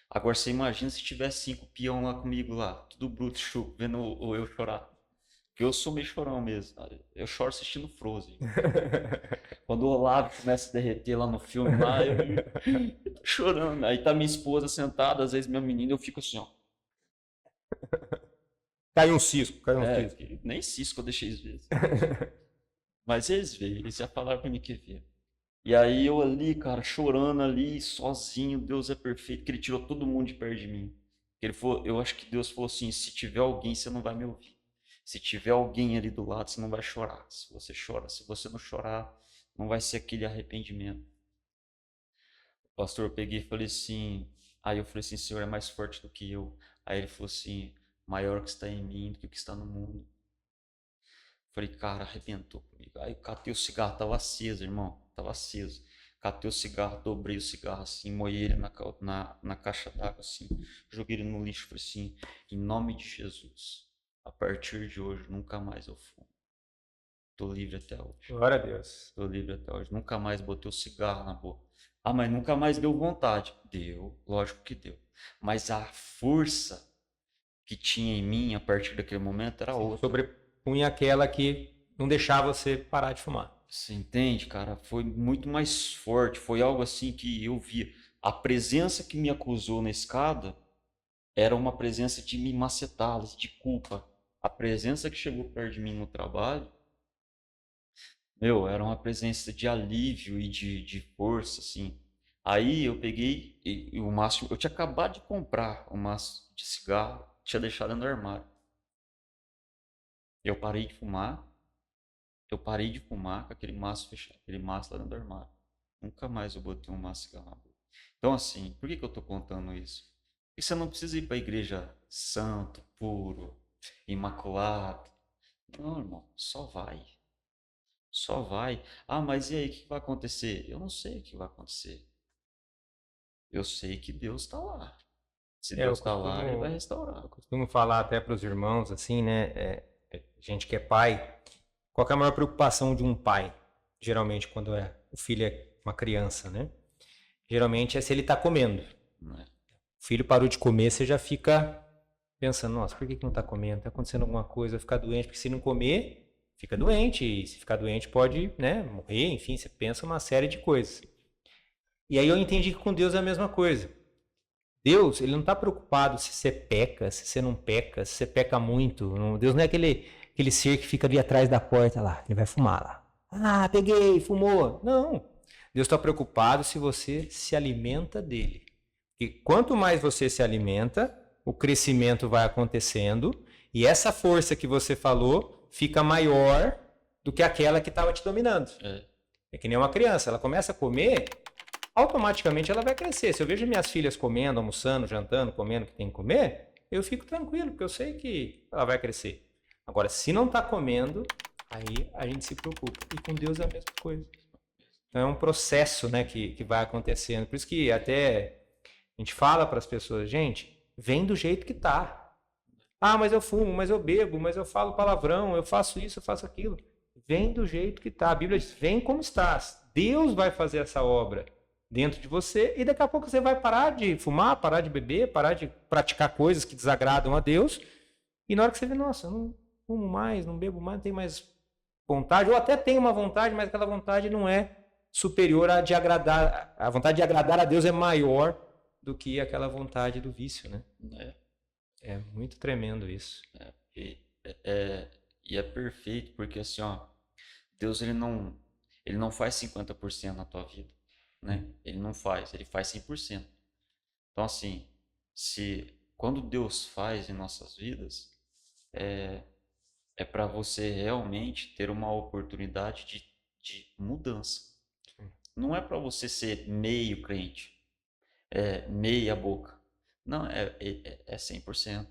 Agora você imagina se tivesse 5 peão lá comigo lá, tudo bruto, chuco, vendo eu chorar. Porque eu sou meio chorão mesmo. Eu choro assistindo Frozen. Quando o Olavo começa a derreter lá no filme, lá, eu tô chorando. Aí tá minha esposa sentada, às vezes minha menina, eu fico assim, ó. Caiu um cisco, caiu um É, cisco. nem cisco eu deixei às vezes. Mas eles veem, eles já falaram pra mim que vê. E aí eu ali, cara, chorando ali, sozinho, Deus é perfeito, que ele tirou todo mundo de perto de mim. Ele falou, eu acho que Deus falou assim, se tiver alguém, você não vai me ouvir. Se tiver alguém ali do lado, você não vai chorar. Se você chora, se você não chorar, não vai ser aquele arrependimento. Pastor, eu peguei e falei assim. Aí eu falei assim, Senhor é mais forte do que eu. Aí ele falou assim, maior que está em mim do que o que está no mundo. Falei, cara, arrebentou comigo. Aí eu catei o cigarro, tava aceso, irmão. Tava aceso. Catei o cigarro, dobrei o cigarro assim, moí ele na caixa d'água assim. Joguei ele no lixo, falei assim, em nome de Jesus. A partir de hoje, nunca mais eu fumo. Tô livre até hoje. Glória a Deus. Tô livre até hoje. Nunca mais botei o cigarro na boca. Ah, mas nunca mais deu vontade. Deu, lógico que deu. Mas a força que tinha em mim a partir daquele momento era outra. Sobrepunha aquela que não deixava você parar de fumar. Você entende, cara? Foi muito mais forte. Foi algo assim que eu via. A presença que me acusou na escada era uma presença de me macetar, de culpa. A presença que chegou perto de mim no trabalho, meu, era uma presença de alívio e de força, assim. Aí eu peguei e o maço, eu tinha acabado de comprar um maço de cigarro, tinha deixado no armário. Eu parei de fumar, com aquele maço fechado, aquele maço lá dentro do armário. Nunca mais eu botei um maço de cigarro na boca. Então, assim, por que eu tô contando isso? Porque você não precisa ir para a igreja santo, puro, imaculado. Não, irmão, só vai. Só vai. Ah, mas e aí, o que vai acontecer? Eu não sei o que vai acontecer. Eu sei que Deus está lá. Se Eu Deus está lá, Ele vai restaurar. costumo falar até para os irmãos, assim, né? Gente que é pai, qual que é a maior preocupação de um pai? Geralmente, quando o filho é uma criança, né? Geralmente é se ele está comendo. Né? O filho parou de comer, você já fica pensando, nossa, por que não está comendo? Está acontecendo alguma coisa, vai ficar doente, porque se não comer, fica doente, e se ficar doente pode, né, morrer, enfim, você pensa uma série de coisas. E aí eu entendi que com Deus é a mesma coisa. Deus, ele não está preocupado se você peca, se você não peca, se você peca muito. Deus não é aquele ser que fica ali atrás da porta lá, ele vai fumar lá. Ah, peguei, fumou. Não. Deus está preocupado se você se alimenta dele. E quanto mais você se alimenta, o crescimento vai acontecendo e essa força que você falou fica maior do que aquela que estava te dominando. É que nem uma criança, ela começa a comer, automaticamente ela vai crescer. Se eu vejo minhas filhas comendo, almoçando, jantando, comendo o que tem que comer, eu fico tranquilo, porque eu sei que ela vai crescer. Agora, se não está comendo, aí a gente se preocupa. E com Deus é a mesma coisa. Então é um processo, né, que vai acontecendo. Por isso que até a gente fala para as pessoas, gente, vem do jeito que tá. Ah, mas eu fumo, mas eu bebo, mas eu falo palavrão, eu faço isso, eu faço aquilo. Vem do jeito que tá. A Bíblia diz, vem como estás. Deus vai fazer essa obra dentro de você e daqui a pouco você vai parar de fumar, parar de beber, parar de praticar coisas que desagradam a Deus. E na hora que você vê, nossa, eu não fumo mais, não bebo mais, não tenho mais vontade, ou até tenho uma vontade, mas aquela vontade não é superior à de agradar. A vontade de agradar a Deus é maior do que aquela vontade do vício, né? É muito tremendo isso. E é perfeito, porque assim, ó, Deus ele não faz 50% na tua vida, né? Ele não faz, ele faz 100%. Então assim, quando Deus faz em nossas vidas, é para você realmente ter uma oportunidade de mudança. Não é para você ser meio crente, meia boca. Não, é 100%.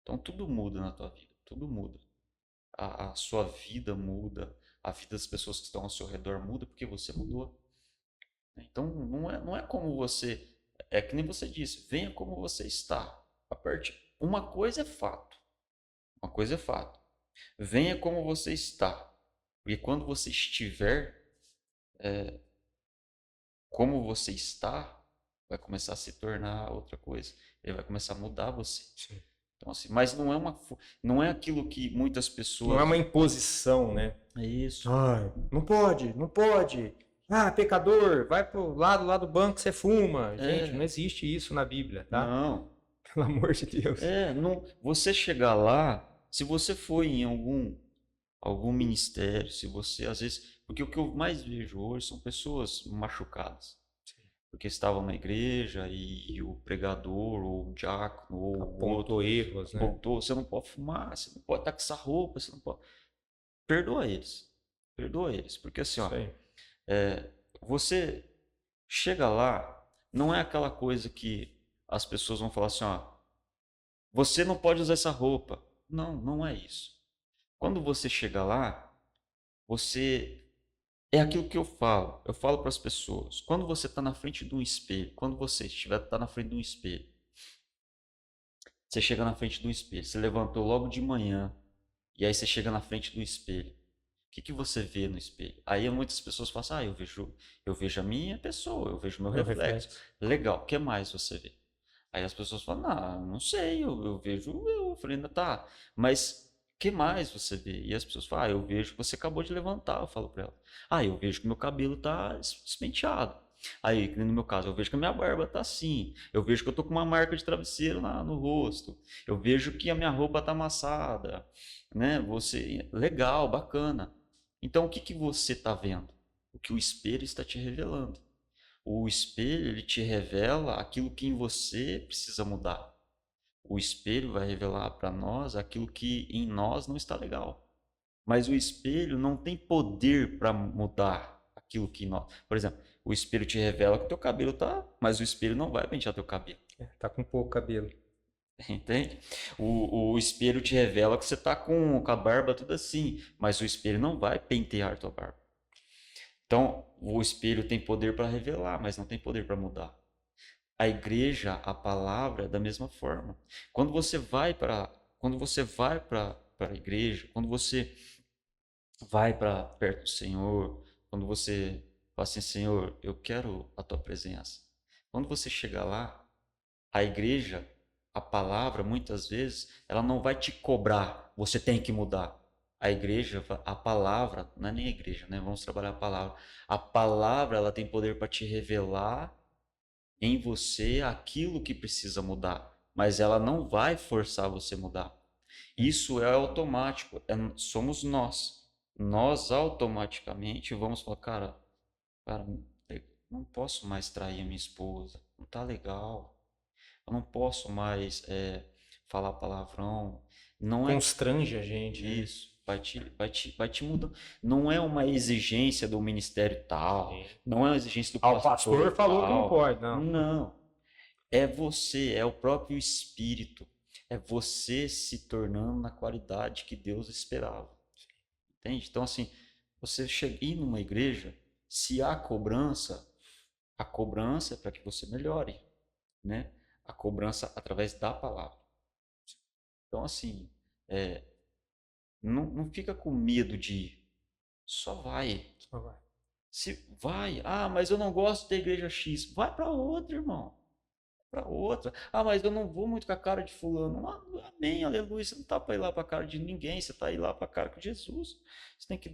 Então tudo muda na tua vida, tudo muda. A sua vida muda, a vida das pessoas que estão ao seu redor muda porque você mudou. Então não é como você, é que nem você disse, venha como você está. Uma coisa é fato, venha como você está, porque quando você estiver como você está, vai começar a se tornar outra coisa. Ele vai começar a mudar você. Sim. Então, assim, mas não é aquilo que muitas pessoas. Não é uma imposição, né? É isso. Ah, não pode, não pode. Ah, pecador, vai pro lado lá do banco, você fuma. Gente, não existe isso na Bíblia, tá? Não. Pelo amor de Deus. Não, você chegar lá, se você for em algum ministério, se você às vezes, porque o que eu mais vejo hoje são pessoas machucadas. Porque estavam na igreja e o pregador ou o diácono ou o Apontou outro erros, né? apontou, você não pode fumar, você não pode estar com essa roupa, você não pode. Perdoa eles, porque assim, ó, você chega lá, não é aquela coisa que as pessoas vão falar assim, ó, você não pode usar essa roupa. Não é isso. Quando você chega lá, você é aquilo que eu falo. Eu falo para as pessoas. Quando você está na frente de um espelho, quando você está na frente de um espelho, Você chega na frente do espelho, você levantou logo de manhã, e aí você chega na frente do espelho. O que que você vê no espelho? Aí muitas pessoas falam assim, eu vejo a minha pessoa, eu vejo o meu Meu reflexo. reflexo. Legal, o que mais você vê? Aí as pessoas falam, não sei, eu vejo eu. Eu falei, tá, mas o que mais você vê? E as pessoas falam, eu vejo que você acabou de levantar. Eu falo pra ela, eu vejo que meu cabelo tá despenteado. Aí, que nem no meu caso, eu vejo que a minha barba tá assim. Eu vejo que eu tô com uma marca de travesseiro no rosto. Eu vejo que a minha roupa tá amassada, né? Legal, bacana. Então, o que que você tá vendo? O que o espelho está te revelando. O espelho, ele te revela aquilo que em você precisa mudar. O espelho vai revelar para nós aquilo que em nós não está legal. Mas o espelho não tem poder para mudar aquilo que em nós. Por exemplo, o espelho te revela que teu cabelo tá, mas o espelho não vai pentear teu cabelo. Tá com pouco cabelo. Entende? O espelho te revela que você tá com a barba tudo assim, mas o espelho não vai pentear tua barba. Então, o espelho tem poder para revelar, mas não tem poder para mudar. A igreja, a palavra, é da mesma forma. Quando você vai para a igreja, quando você vai para perto do Senhor, quando você fala assim, Senhor, eu quero a tua presença. Quando você chega lá, a igreja, a palavra, muitas vezes, ela não vai te cobrar, você tem que mudar. A igreja, a palavra, não é nem a igreja, né? Vamos trabalhar a palavra. A palavra, ela tem poder para te revelar em você aquilo que precisa mudar, mas ela não vai forçar você a mudar. Isso é automático, somos nós. Nós automaticamente vamos falar, cara, não posso mais trair a minha esposa, não tá legal. Eu não posso mais falar palavrão. Não é Constrange a gente, né? isso. Vai te mudando. Não é uma exigência do ministério tal, Sim. não é uma exigência do Ah, o pastor falou que não tal. pode, não. Não. É você, é o próprio Espírito. É você se tornando na qualidade que Deus esperava. Entende? Então, assim, você ir numa igreja, se há cobrança, a cobrança é para que você melhore, né? A cobrança através da palavra. Então, assim, é, não fica com medo de ir. Só vai. Só vai. Se vai, mas eu não gosto da igreja X. Vai para outra, irmão. Para outra. Mas eu não vou muito com a cara de fulano. Amém, aleluia. Você não tá para ir lá para a cara de ninguém, você tá aí lá para a cara de Jesus. Você tem que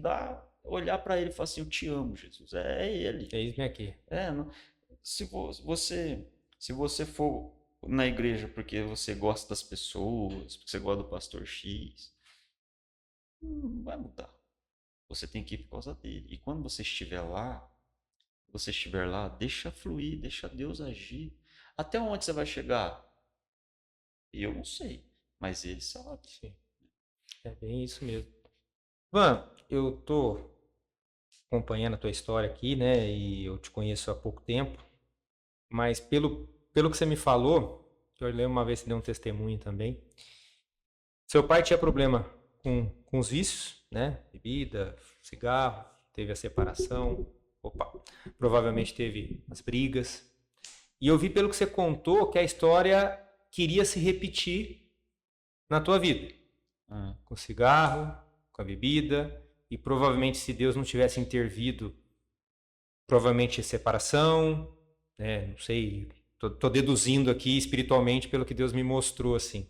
olhar para ele e falar assim: Eu te amo, Jesus. É ele. Eis-me aqui. Não, se você for na igreja porque você gosta das pessoas, porque você gosta do pastor X, não vai mudar. Você tem que ir por causa dele. E quando você estiver lá, deixa fluir, deixa Deus agir. Até onde você vai chegar? Eu não sei, mas ele sabe. Sim. É bem isso mesmo. Van, eu tô acompanhando a tua história aqui, né? E eu te conheço há pouco tempo, mas pelo que você me falou, que eu lembro uma vez que você deu um testemunho também. Seu pai tinha problema com os vícios, né? Bebida, cigarro, teve a separação, provavelmente teve as brigas. E eu vi pelo que você contou que a história queria se repetir na tua vida. Com o cigarro, com a bebida, e provavelmente se Deus não tivesse intervido, provavelmente separação, né? Não sei, tô deduzindo aqui espiritualmente pelo que Deus me mostrou assim.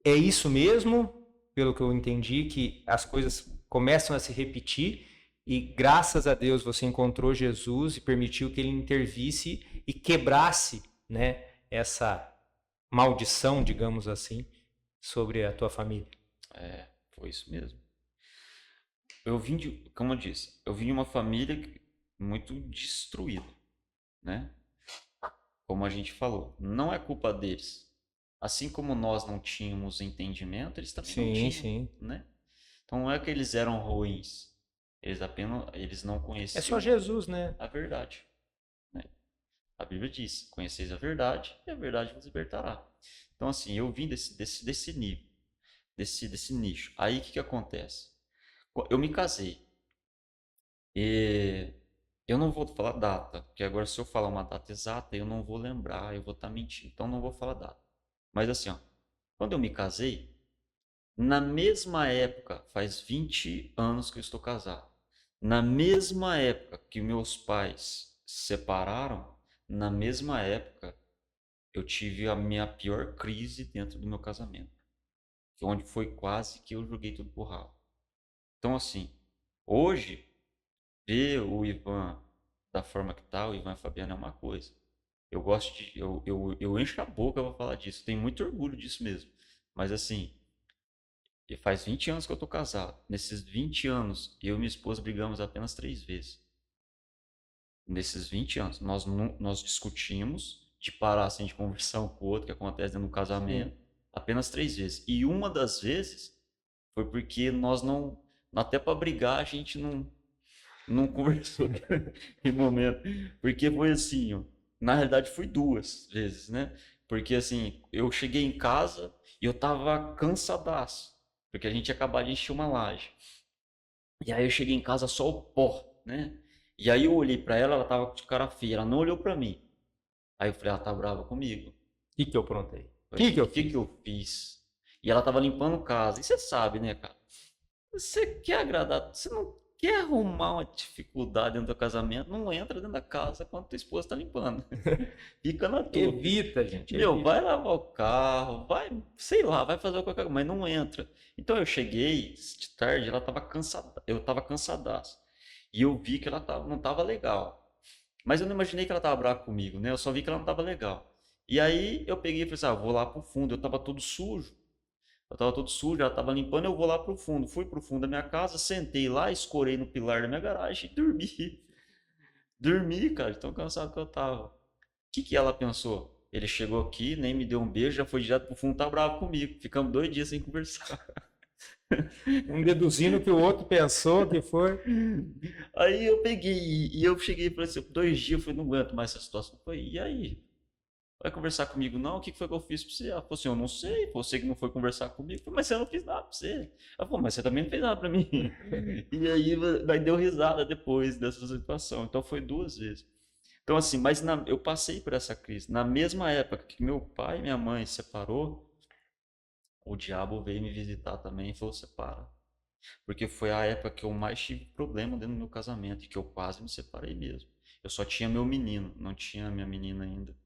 É isso mesmo, pelo que eu entendi, que as coisas começam a se repetir e graças a Deus você encontrou Jesus e permitiu que ele intervisse e quebrasse, né, essa maldição, digamos assim, sobre a tua família. Foi isso mesmo. Como eu disse, eu vim de uma família muito destruída, né? Como a gente falou, não é culpa deles. Assim como nós não tínhamos entendimento, eles também não tinham, Sim. né? Então não é que eles eram ruins, eles não É conheciam só Jesus, né? a verdade, né? A Bíblia diz: conheceis a verdade e a verdade vos libertará. Então assim, eu vim desse nível, desse nicho. Aí o que acontece? Eu me casei e eu não vou falar data, porque agora se eu falar uma data exata eu não vou lembrar, eu vou estar mentindo, então não vou falar data. Mas assim, ó, quando eu me casei, na mesma época, faz 20 anos que eu estou casado. Na mesma época que meus pais se separaram, na mesma época eu tive a minha pior crise dentro do meu casamento, onde foi quase que eu joguei tudo pro ralo. Então assim, hoje ver o Ivan da forma que tá, o Ivan e a Fabiana é uma coisa. Eu gosto de. Eu encho a boca pra falar disso. Tenho muito orgulho disso mesmo. Mas assim, e faz 20 anos que eu tô casado. Nesses 20 anos, eu e minha esposa brigamos apenas 3 vezes. Nesses 20 anos, nós discutimos de parar assim, de conversar um com o outro, que acontece dentro do Sim. casamento, apenas 3 vezes. E uma das vezes foi porque nós não. Até para brigar, a gente não conversou em momento. Porque foi assim, ó, na realidade foi 2 vezes, né? Porque assim, eu cheguei em casa e eu tava cansadaço. Porque a gente ia acabar de encher uma laje. E aí eu cheguei em casa só o pó, né? E aí eu olhei pra ela, ela tava de cara feia, ela não olhou pra mim. Aí eu falei, ela tá brava comigo. O que eu aprontei? O Falei, que que, que eu que fiz? eu fiz? E ela tava limpando casa. E você sabe, né, cara? Você quer agradar, você não quer arrumar uma dificuldade dentro do casamento, não entra dentro da casa quando tua esposa está limpando. Fica na tua. Evita, gente, Meu, evita. vai lavar o carro, vai, sei lá, vai fazer qualquer coisa, mas não entra. Então eu cheguei de tarde, ela tava cansada, eu tava cansadaço. E eu vi que ela não tava legal. Mas eu não imaginei que ela tava brava comigo, né? Eu só vi que ela não tava legal. E aí eu peguei e falei assim, ah, vou lá pro fundo, eu tava todo sujo. Eu tava todo sujo, ela tava limpando, eu vou lá pro fundo. Fui pro fundo da minha casa, sentei lá, escorei no pilar da minha garagem e dormi. Dormi, cara, de tão cansado que eu tava. O que ela pensou? Ele chegou aqui, nem me deu um beijo, já foi direto pro fundo, tá bravo comigo. Ficamos 2 dias sem conversar. Um deduzindo que o outro pensou que foi. Aí eu peguei e eu cheguei para assim, 2 dias, eu falei, não aguento mais essa situação. Foi, e aí? Vai conversar comigo não? O que foi que eu fiz pra você? Ela falou assim, eu não sei, você que não foi conversar comigo. Eu falei, mas eu não fiz nada pra você. Ela falou, mas você também não fez nada pra mim. E aí deu risada depois dessa situação. Então foi 2 vezes. Então assim, mas eu passei por essa crise. Na mesma época que meu pai e minha mãe se separou, o diabo veio me visitar também e falou, separa. Porque foi a época que eu mais tive problema dentro do meu casamento e que eu quase me separei mesmo. Eu só tinha meu menino, não tinha minha menina ainda.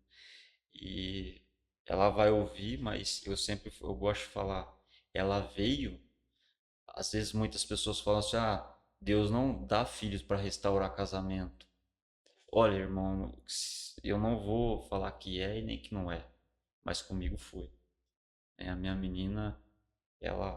E ela vai ouvir, mas eu gosto de falar, ela veio, às vezes muitas pessoas falam assim, ah, Deus não dá filhos para restaurar casamento. Olha, irmão, eu não vou falar que é e nem que não é, mas comigo foi. A minha menina,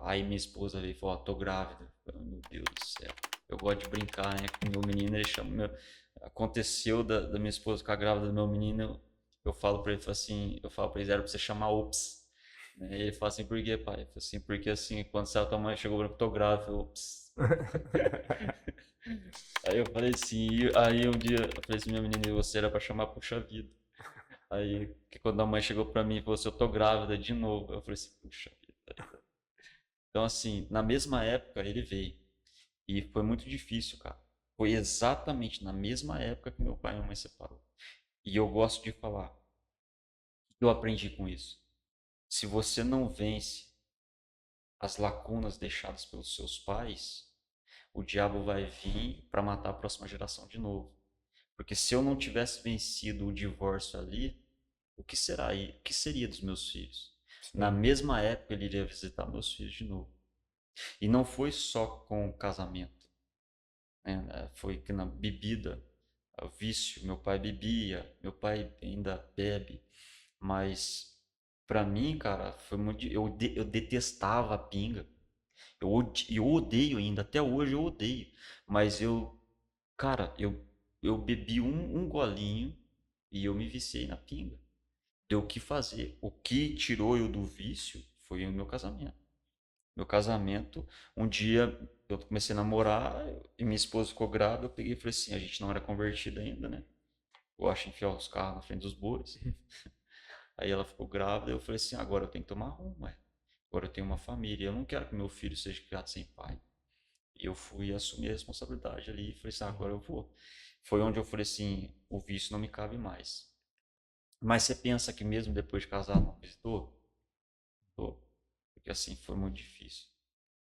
aí minha esposa veio e falou, ó, tô grávida. Eu falei, meu Deus do céu. Eu gosto de brincar, né, com meu menino, ele chama aconteceu da minha esposa ficar grávida do meu menino, eu falo pra ele assim, eu falo pra ele, era pra você chamar Ops. Né? Ele fala assim, por quê, pai? Eu falo assim, porque assim, quando saiu tua mãe chegou pra mim, tô grávida, Ops. Aí eu falei assim, aí um dia eu falei assim, minha menina, e você era pra chamar Puxa Vida. Aí, que quando a mãe chegou pra mim e falou assim, eu tô grávida de novo, eu falei assim, puxa vida. Então assim, na mesma época ele veio. E foi muito difícil, cara. Foi exatamente na mesma época que meu pai e minha mãe se separaram. E eu gosto de falar, eu aprendi com isso. Se você não vence as lacunas deixadas pelos seus pais, o diabo vai vir para matar a próxima geração de novo. Porque se eu não tivesse vencido o divórcio ali, o que será aí? O que seria dos meus filhos? Na Sim. mesma época ele iria visitar meus filhos de novo. E não foi só com o casamento, né? Foi que na bebida, o vício, meu pai bebia, meu pai ainda bebe, mas pra mim, cara, foi muito, eu detestava a pinga. Eu odeio ainda, até hoje eu odeio. Mas cara, eu bebi um golinho e eu me viciei na pinga. Deu o que fazer. O que tirou eu do vício foi o meu casamento. Meu casamento, um dia eu comecei a namorar e minha esposa ficou grávida. Eu peguei e falei assim: a gente não era convertido ainda, né? Eu acho enfiar os carros na frente dos bois. Aí ela ficou grávida. Eu falei assim: agora eu tenho que tomar rumo, ué. Agora eu tenho uma família. Eu não quero que meu filho seja criado sem pai. E eu fui assumir a responsabilidade ali e falei assim: agora eu vou. Foi onde eu falei assim: o vício não me cabe mais. Mas você pensa que mesmo depois de casado não visitou? porque assim foi muito difícil.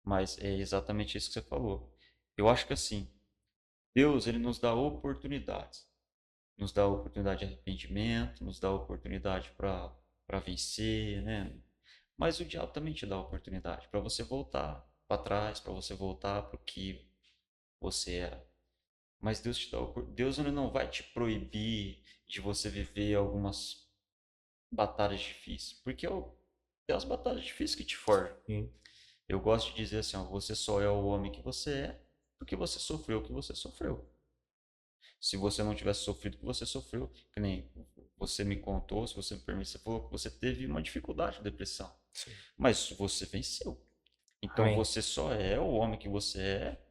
Mas é exatamente isso que você falou. Eu acho que assim, Deus, ele nos dá oportunidades. Nos dá oportunidade de arrependimento, nos dá oportunidade para vencer, né? Mas o diabo também te dá oportunidade para você voltar para trás, para você voltar para o que você era. Mas Deus te dá Deus ele não vai te proibir de você viver algumas batalhas difíceis, porque é as batalhas difíceis que te forjam. Sim. Eu gosto de dizer assim, ó, você só é o homem que você é porque você sofreu o que você sofreu. Se você não tivesse sofrido o que você sofreu, que nem você me contou, se você me permite, você falou que você teve uma dificuldade de depressão. Sim. Mas você venceu. Então Amém. você só é o homem que você é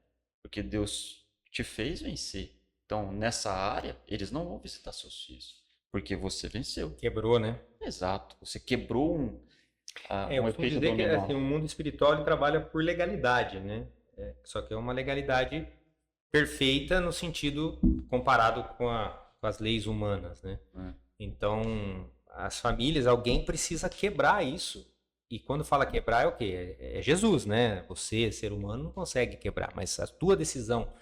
porque Deus te fez vencer. Então nessa área, eles não vão visitar seus filhos, porque você venceu. Quebrou, né? Exato. Você quebrou Eu um costumo efeito dizer que dominó. assim, o mundo espiritual ele trabalha por legalidade, né? Só que é uma legalidade perfeita no sentido comparado com as leis humanas, né? Né? Então, as famílias, alguém precisa quebrar isso. E quando fala quebrar é o quê? É Jesus, né? Você, ser humano, não consegue quebrar, mas a tua decisão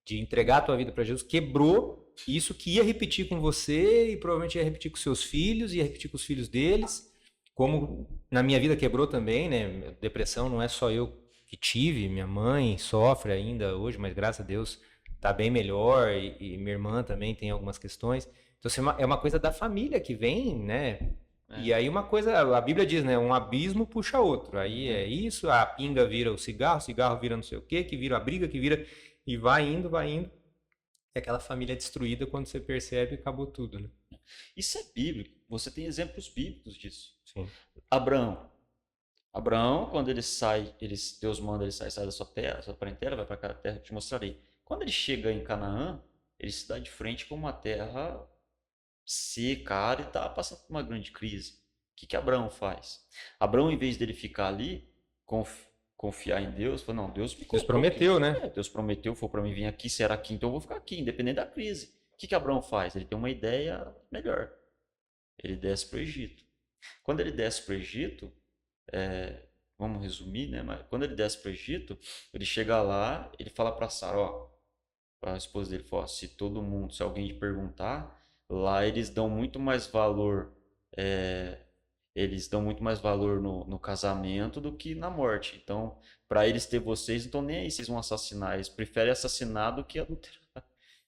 de entregar a tua vida para Jesus quebrou isso que ia repetir com você e provavelmente ia repetir com seus filhos, ia repetir com os filhos deles, como na minha vida quebrou também, né? Depressão não é só eu que tive, minha mãe sofre ainda hoje, mas graças a Deus está bem melhor e minha irmã também tem algumas questões. Então assim, é uma coisa da família que vem, né? E aí uma coisa, a Bíblia diz, né? Um abismo puxa outro. Aí é isso, a pinga vira o cigarro vira não sei o quê, que vira a briga, que vira e vai indo, vai indo. E aquela família é destruída quando você percebe acabou tudo, né? Isso é bíblico. Você tem exemplos bíblicos disso. Sim. Abraão. Abraão, quando ele sai, Deus manda ele sair, sai da sua terra, sua parentela, vai para aquela terra que eu te mostrarei. Quando ele chega em Canaã, ele se dá de frente com uma terra seca, árida e está passando por uma grande crise. O que Abraão faz? Abraão, em vez dele ficar ali, confiar em Deus, falou, não, Deus me Deus contou prometeu, né? Deus prometeu, foi para mim vir aqui, se era aqui, então eu vou ficar aqui, independente da crise. O que Abraão faz? Ele tem uma ideia melhor. Ele desce para o Egito. Quando ele desce para o Egito, vamos resumir, né? Mas quando ele desce para o Egito, ele chega lá, ele fala para Sara, ó, para a esposa dele, fala, se alguém te perguntar, lá eles dão muito mais valor, eles dão muito mais valor no casamento do que na morte. Então, para eles ter vocês, não estão nem aí, vocês vão assassinar, eles preferem assassinar do que adulterar.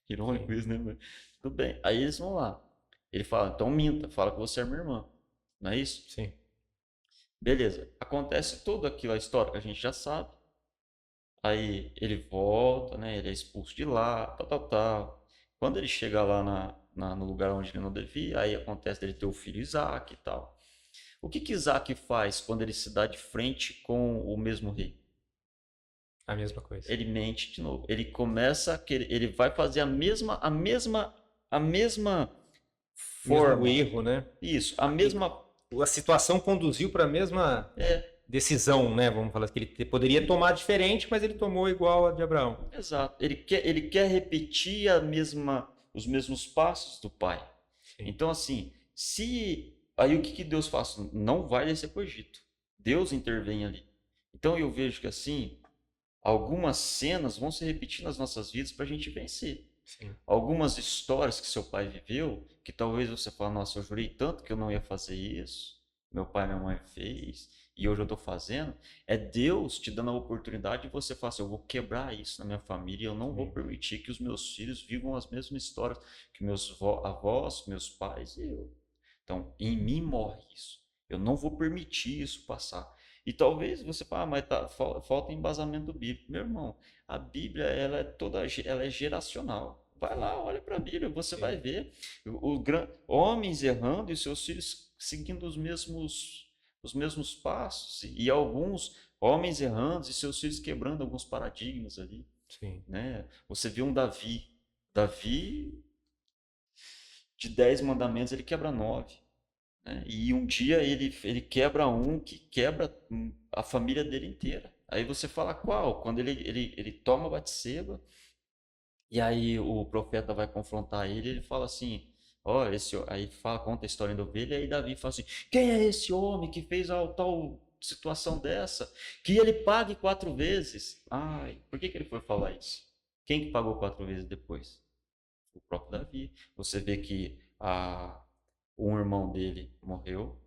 Irônico isso, né? Mas tudo bem. Aí eles vão lá. Ele fala, então minta, fala que você é minha irmã. Não é isso? Sim. Beleza. Acontece toda aquela história que a gente já sabe. Aí ele volta, né? Ele é expulso de lá, tal, tal, tal. Quando ele chega lá no lugar onde ele não devia, aí acontece dele ter o filho Isaac e tal. O que Isaac faz quando ele se dá de frente com o mesmo rei? A mesma coisa. Ele mente de novo. Ele começa a querer, ele vai fazer a mesma forma. Mesmo erro, né? Isso, a mesma. A situação conduziu para a mesma decisão, né? Vamos falar que ele poderia tomar diferente, mas ele tomou igual a de Abraão. Exato. Ele quer repetir os mesmos passos do pai. Sim. Então, assim, aí o que Deus faz? Não vai descer para o Egito. Deus intervém ali. Então eu vejo que assim, algumas cenas vão se repetir nas nossas vidas para a gente vencer. Sim. Algumas histórias que seu pai viveu, que talvez você fale, nossa, eu jurei tanto que eu não ia fazer isso, meu pai e minha mãe fez, e hoje eu estou fazendo, é Deus te dando a oportunidade de você falar assim, eu vou quebrar isso na minha família, eu não vou permitir que os meus filhos vivam as mesmas histórias que meus avós, meus pais e eu. Então, em mim morre isso. Eu não vou permitir isso passar. E talvez você fale, mas falta embasamento bíblico. Meu irmão, a Bíblia ela é geracional. Vai lá, olha para a Bíblia, você vai ver homens errando e seus filhos seguindo os mesmos passos. E alguns homens errando e seus filhos quebrando alguns paradigmas ali. Sim. Né? Você viu um Davi. Davi, de 10 mandamentos, ele quebra 9. Né? E um dia ele quebra um que quebra a família dele inteira. Aí você fala qual? Quando ele toma Batseba, e aí o profeta vai confrontar ele fala assim, aí conta a história da ovelha, e aí Davi fala assim, quem é esse homem que fez tal situação dessa, que ele pague 4 vezes. Ai, por que ele foi falar isso? Quem que pagou 4 vezes depois? O próprio Davi. Você vê que um irmão dele morreu.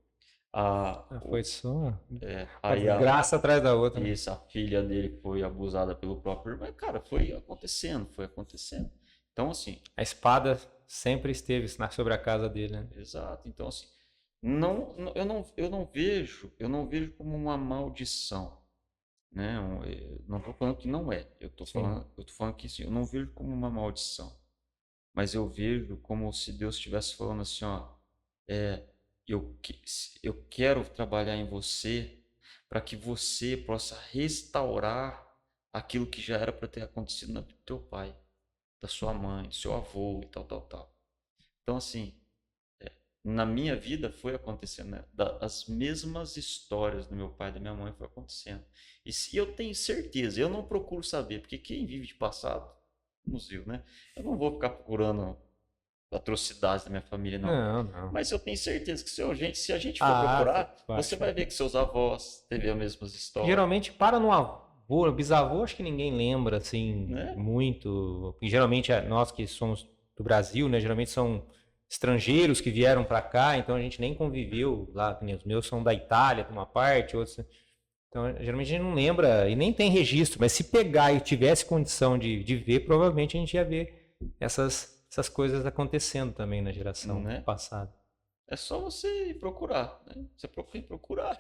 Foi só Aí graça atrás da outra. Né? Isso, a filha dele foi abusada pelo próprio irmão. Cara, foi acontecendo, foi acontecendo. Então, assim. A espada sempre esteve sobre a casa dele, né? Exato. Então, assim, eu não vejo como uma maldição, né? Eu não estou falando que não é. Eu tô falando que sim, eu não vejo como uma maldição. Mas eu vejo como se Deus estivesse falando assim, ó, eu quero trabalhar em você para que você possa restaurar aquilo que já era para ter acontecido no teu pai, da sua mãe, do seu avô e tal, tal, tal. Então, assim, na minha vida foi acontecendo, né? As mesmas histórias do meu pai e da minha mãe foi acontecendo. E se eu tenho certeza, eu não procuro saber, porque quem vive de passado, museu, né? Eu não vou ficar procurando atrocidades da minha família, não. Não. Mas eu tenho certeza que se a gente for procurar, vai. você vai ver que seus avós teve as mesmas histórias. Geralmente para no avô, no bisavô, acho que ninguém lembra, assim, muito. E geralmente nós que somos do Brasil, né? Geralmente são estrangeiros que vieram para cá, então a gente nem conviveu lá. Os meus são da Itália, de uma parte, outros. Então, geralmente a gente não lembra e nem tem registro, mas se pegar e tivesse condição de ver, provavelmente a gente ia ver essas coisas acontecendo também na geração passada. É só você ir procurar, né? Você procurar.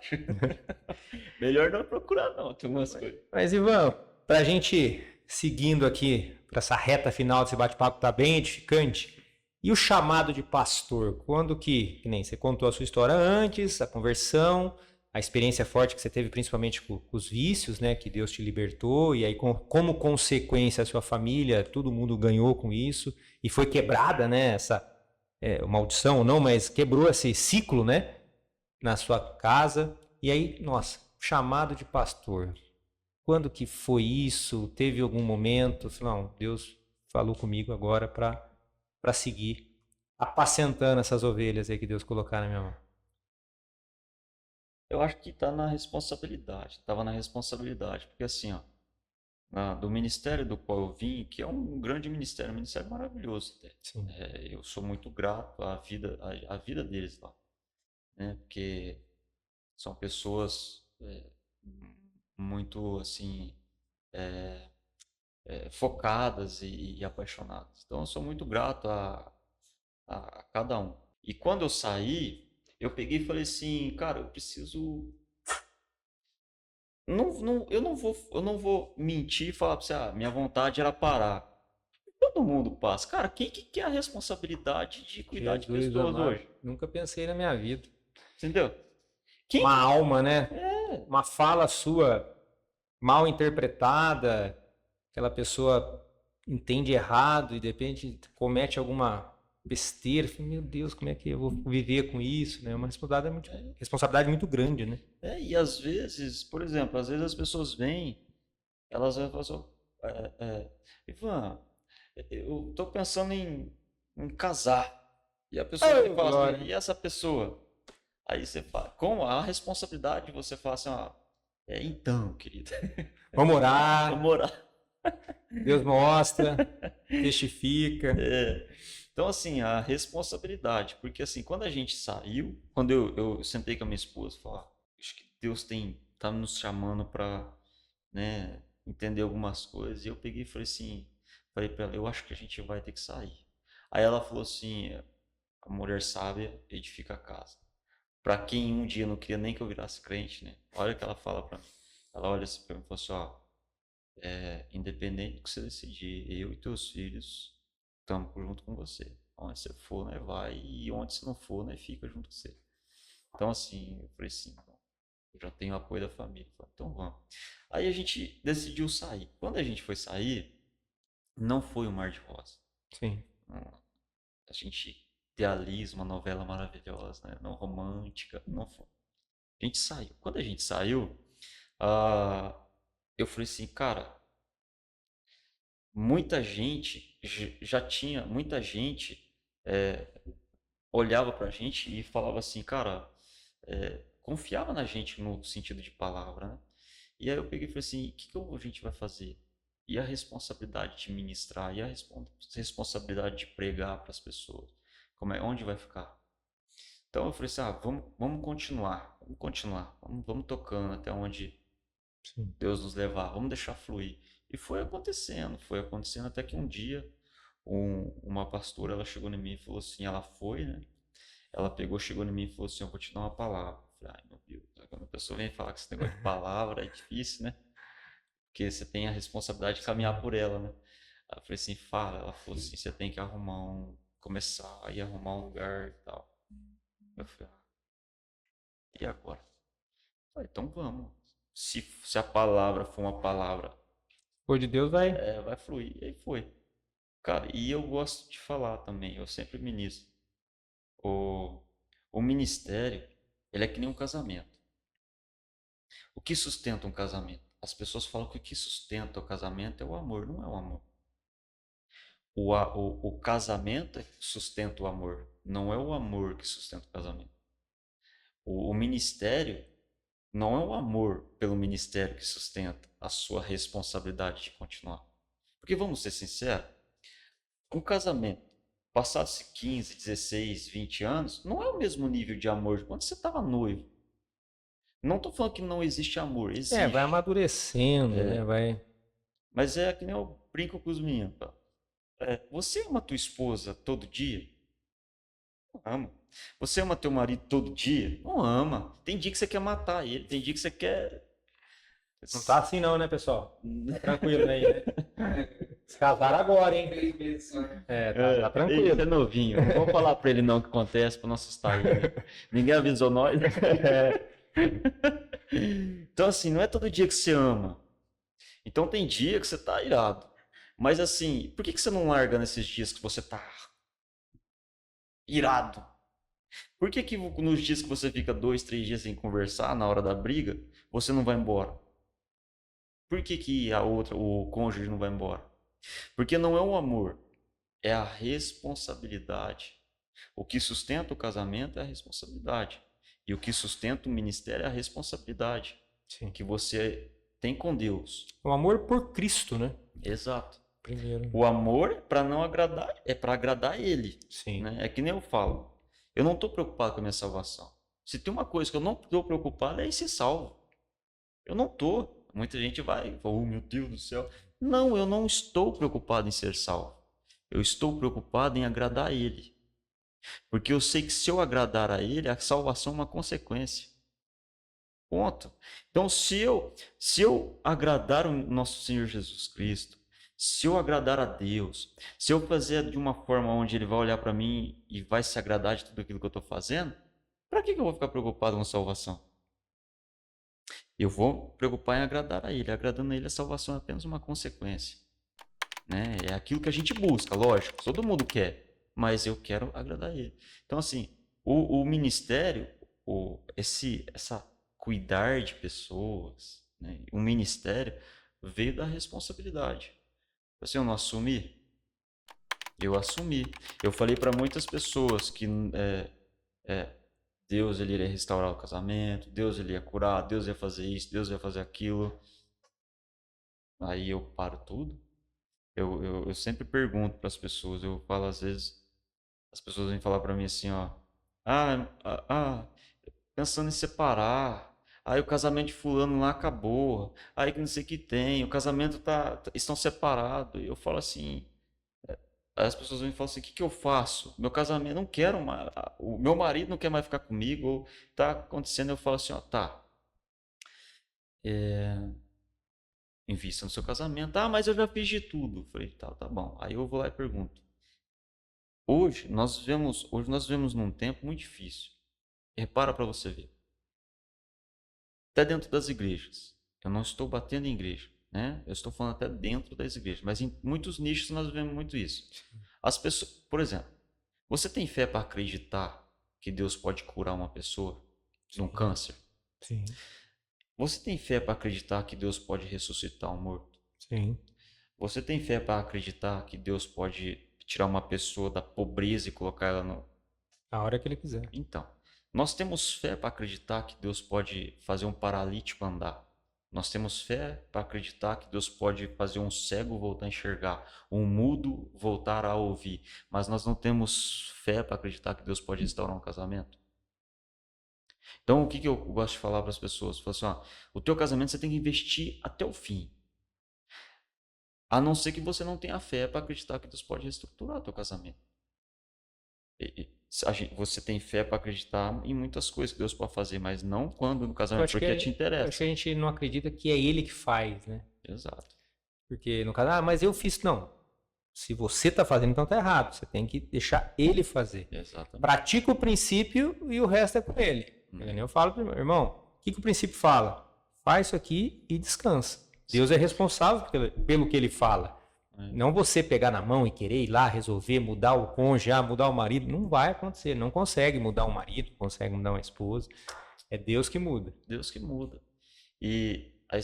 Melhor não procurar, não. Tem umas coisas. Mas, Ivan, para a gente seguindo aqui para essa reta final desse bate-papo, tá bem edificante. E o chamado de pastor? Quando que nem você contou a sua história antes, a conversão, a experiência forte que você teve principalmente com os vícios, né, que Deus te libertou, e aí como consequência a sua família, todo mundo ganhou com isso, e foi quebrada, né, essa maldição ou não, mas quebrou esse ciclo, né, na sua casa, e aí, nossa, chamado de pastor. Quando que foi isso? Teve algum momento? Não, Deus falou comigo agora para seguir apacentando essas ovelhas aí que Deus colocar na minha mão. Eu acho que está na responsabilidade. Estava na responsabilidade, porque assim, ó, do ministério do qual eu vim, que é um grande ministério, um ministério maravilhoso até. Eu sou muito grato à vida deles lá, né? Porque são pessoas muito assim focadas e apaixonadas. Então eu sou muito grato a cada um. E quando eu saí, eu peguei e falei assim, cara, eu preciso. Eu não vou mentir e falar pra você, minha vontade era parar. Todo mundo passa. Cara, quem que quer a responsabilidade de cuidar de pessoas hoje? Nunca pensei na minha vida. Entendeu? Uma alma, né? Uma fala sua mal interpretada, aquela pessoa entende errado e de repente comete alguma besteira. Meu Deus, como é que eu vou viver com isso? Né? Uma responsabilidade muito grande, né? E às vezes, por exemplo, às vezes as pessoas vêm, elas vão falar assim, Ivan, eu tô pensando em casar. E a pessoa fala assim, e essa pessoa? Aí você fala, com a responsabilidade você fala assim, então, querido. Vamos orar. Vamos orar. Deus mostra, testifica. Então, assim, a responsabilidade, porque assim, quando a gente saiu, quando eu sentei com a minha esposa, falei, acho que Deus tá nos chamando para, né, entender algumas coisas, e eu peguei e falei para ela, eu acho que a gente vai ter que sair. Aí ela falou assim, a mulher sábia edifica a casa. Para quem um dia não queria nem que eu virasse crente, né? Olha o que ela fala para mim. Ela olha assim para mim e fala assim, independente do que você decidir, eu e teus filhos estamos junto com você. Onde você for, né, vai, e onde você não for, né, fica junto com você. Então, assim, eu falei assim, eu já tenho apoio da família. Falei, então vamos. Aí a gente decidiu sair. Quando a gente foi sair, não foi um mar de rosa. Sim. A gente idealiza uma novela maravilhosa, né, não romântica, não foi. A gente saiu. Quando a gente saiu, eu falei assim, cara, muita gente olhava pra gente e falava assim, cara, confiava na gente no sentido de palavra, né? E aí eu peguei e falei assim, o que a gente vai fazer? E a responsabilidade de ministrar, e a responsabilidade de pregar para as pessoas? Onde vai ficar? Então eu falei assim, vamos continuar, vamos tocando até onde Sim. Deus nos levar, vamos deixar fluir. E foi acontecendo até que um dia uma pastora, ela chegou em mim e falou assim, ela foi, né? Ela chegou em mim e falou assim, eu vou te dar uma palavra. Eu falei, ai meu Deus, quando a pessoa vem falar com esse negócio de palavra, é difícil, né? Porque você tem a responsabilidade de caminhar por ela, né? Aí eu falei assim, fala. Ela falou assim, você tem que começar a ir arrumar um lugar e tal. Eu falei, e agora? Eu falei, então vamos. Se a palavra for uma palavra, Por de Deus vai. vai fluir. E aí foi. Cara, e eu gosto de falar também, eu sempre ministro. O, o ministério, ele é que nem um casamento. O que sustenta um casamento? As pessoas falam que o que sustenta o casamento é o amor, não é o amor. O casamento é que sustenta o amor, não é o amor que sustenta o casamento. O ministério não é o amor pelo ministério que sustenta a sua responsabilidade de continuar. Porque vamos ser sinceros, um casamento, passados 15, 16, 20 anos, não é o mesmo nível de amor de quando você estava noivo. Não estou falando que não existe amor, existe. Vai amadurecendo, né? Vai. Mas é que nem eu brinco com os meninos. Você ama tua esposa todo dia? Não ama. Você ama teu marido todo dia? Não ama. Tem dia que você quer matar ele, tem dia que você quer. Não tá assim não, né, pessoal? Tá tranquilo aí, né? Se casaram agora, hein? Tá tranquilo. Ele é novinho. Não vou falar pra ele não o que acontece pra não assustar ele. Ninguém avisou nós. Então, assim, não é todo dia que você ama. Então tem dia que você tá irado. Mas assim, por que você não larga nesses dias que você tá irado? Por que nos dias que você fica 2, 3 dias sem conversar, na hora da briga, você não vai embora? Por que o cônjuge não vai embora? Porque não é o amor, é a responsabilidade. O que sustenta o casamento é a responsabilidade. E o que sustenta o ministério é a responsabilidade. Sim. Que você tem com Deus. O amor por Cristo, né? Exato. Primeiro. O amor, para não agradar, é para agradar Ele. Sim. Né? É que nem eu falo. Eu não estou preocupado com a minha salvação. Se tem uma coisa que eu não estou preocupado é em ser salvo. Eu não estou. Muita gente vai e fala, oh meu Deus do céu. Não, eu não estou preocupado em ser salvo. Eu estou preocupado em agradar a Ele. Porque eu sei que se eu agradar a Ele, a salvação é uma consequência. Ponto. Então, se eu agradar o nosso Senhor Jesus Cristo, se eu agradar a Deus, se eu fazer de uma forma onde Ele vai olhar para mim e vai se agradar de tudo aquilo que eu estou fazendo, para que eu vou ficar preocupado com salvação? Eu vou preocupar em agradar a Ele. Agradando a Ele, a salvação é apenas uma consequência. Né? É aquilo que a gente busca, lógico. Todo mundo quer, mas eu quero agradar a Ele. Então, assim, o ministério, essa cuidar de pessoas, né? O ministério veio da responsabilidade. Assim, eu não assumi? Eu assumi. Eu falei para muitas pessoas que Deus ele iria restaurar o casamento, Deus ele ia curar, Deus ia fazer isso, Deus ia fazer aquilo. Aí eu paro tudo. Eu sempre pergunto para as pessoas, eu falo às vezes, as pessoas vêm falar para mim assim, ó, pensando em separar, aí o casamento de fulano lá acabou, aí que não sei o que tem, o casamento estão separados, e eu falo assim, aí as pessoas vêm falar assim, o que eu faço? Meu casamento, não quero mais, o meu marido não quer mais ficar comigo, ou tá acontecendo, eu falo assim, ó, tá, invista no seu casamento. Mas eu já fiz de tudo. Eu falei, tá bom. Aí eu vou lá e pergunto. Hoje nós vivemos num tempo muito difícil. Repara para você ver. Até dentro das igrejas. Eu não estou batendo em igreja, né? Eu estou falando até dentro das igrejas, mas em muitos nichos nós vemos muito isso. As pessoas, por exemplo, você tem fé para acreditar que Deus pode curar uma pessoa de um câncer? Sim. Você tem fé para acreditar que Deus pode ressuscitar um morto? Sim. Você tem fé para acreditar que Deus pode tirar uma pessoa da pobreza e colocar ela no... A hora que Ele quiser. Então, Nós temos fé para acreditar que Deus pode fazer um paralítico andar. Nós temos fé para acreditar que Deus pode fazer um cego voltar a enxergar, um mudo voltar a ouvir. Mas nós não temos fé para acreditar que Deus pode restaurar um casamento. Então, o que eu gosto de falar para as pessoas? Eu falo assim, o teu casamento você tem que investir até o fim. A não ser que você não tenha fé para acreditar que Deus pode reestruturar o teu casamento. Você tem fé para acreditar em muitas coisas que Deus pode fazer, mas não quando no casamento, porque te interessa. Eu acho que a gente não acredita que é Ele que faz, né? Exato. Porque no caso, mas eu fiz. Não. Se você está fazendo, então está errado. Você tem que deixar Ele fazer. Exatamente. Pratica o princípio e o resto é com Ele. Eu falo para o meu irmão, o que o princípio fala? Faz isso aqui e descansa. Deus é responsável pelo que Ele fala. Não você pegar na mão e querer ir lá resolver, mudar o cônjuge, mudar o marido. Não vai acontecer. Não consegue mudar um marido, não consegue mudar uma esposa. É Deus que muda. Deus que muda. E aí,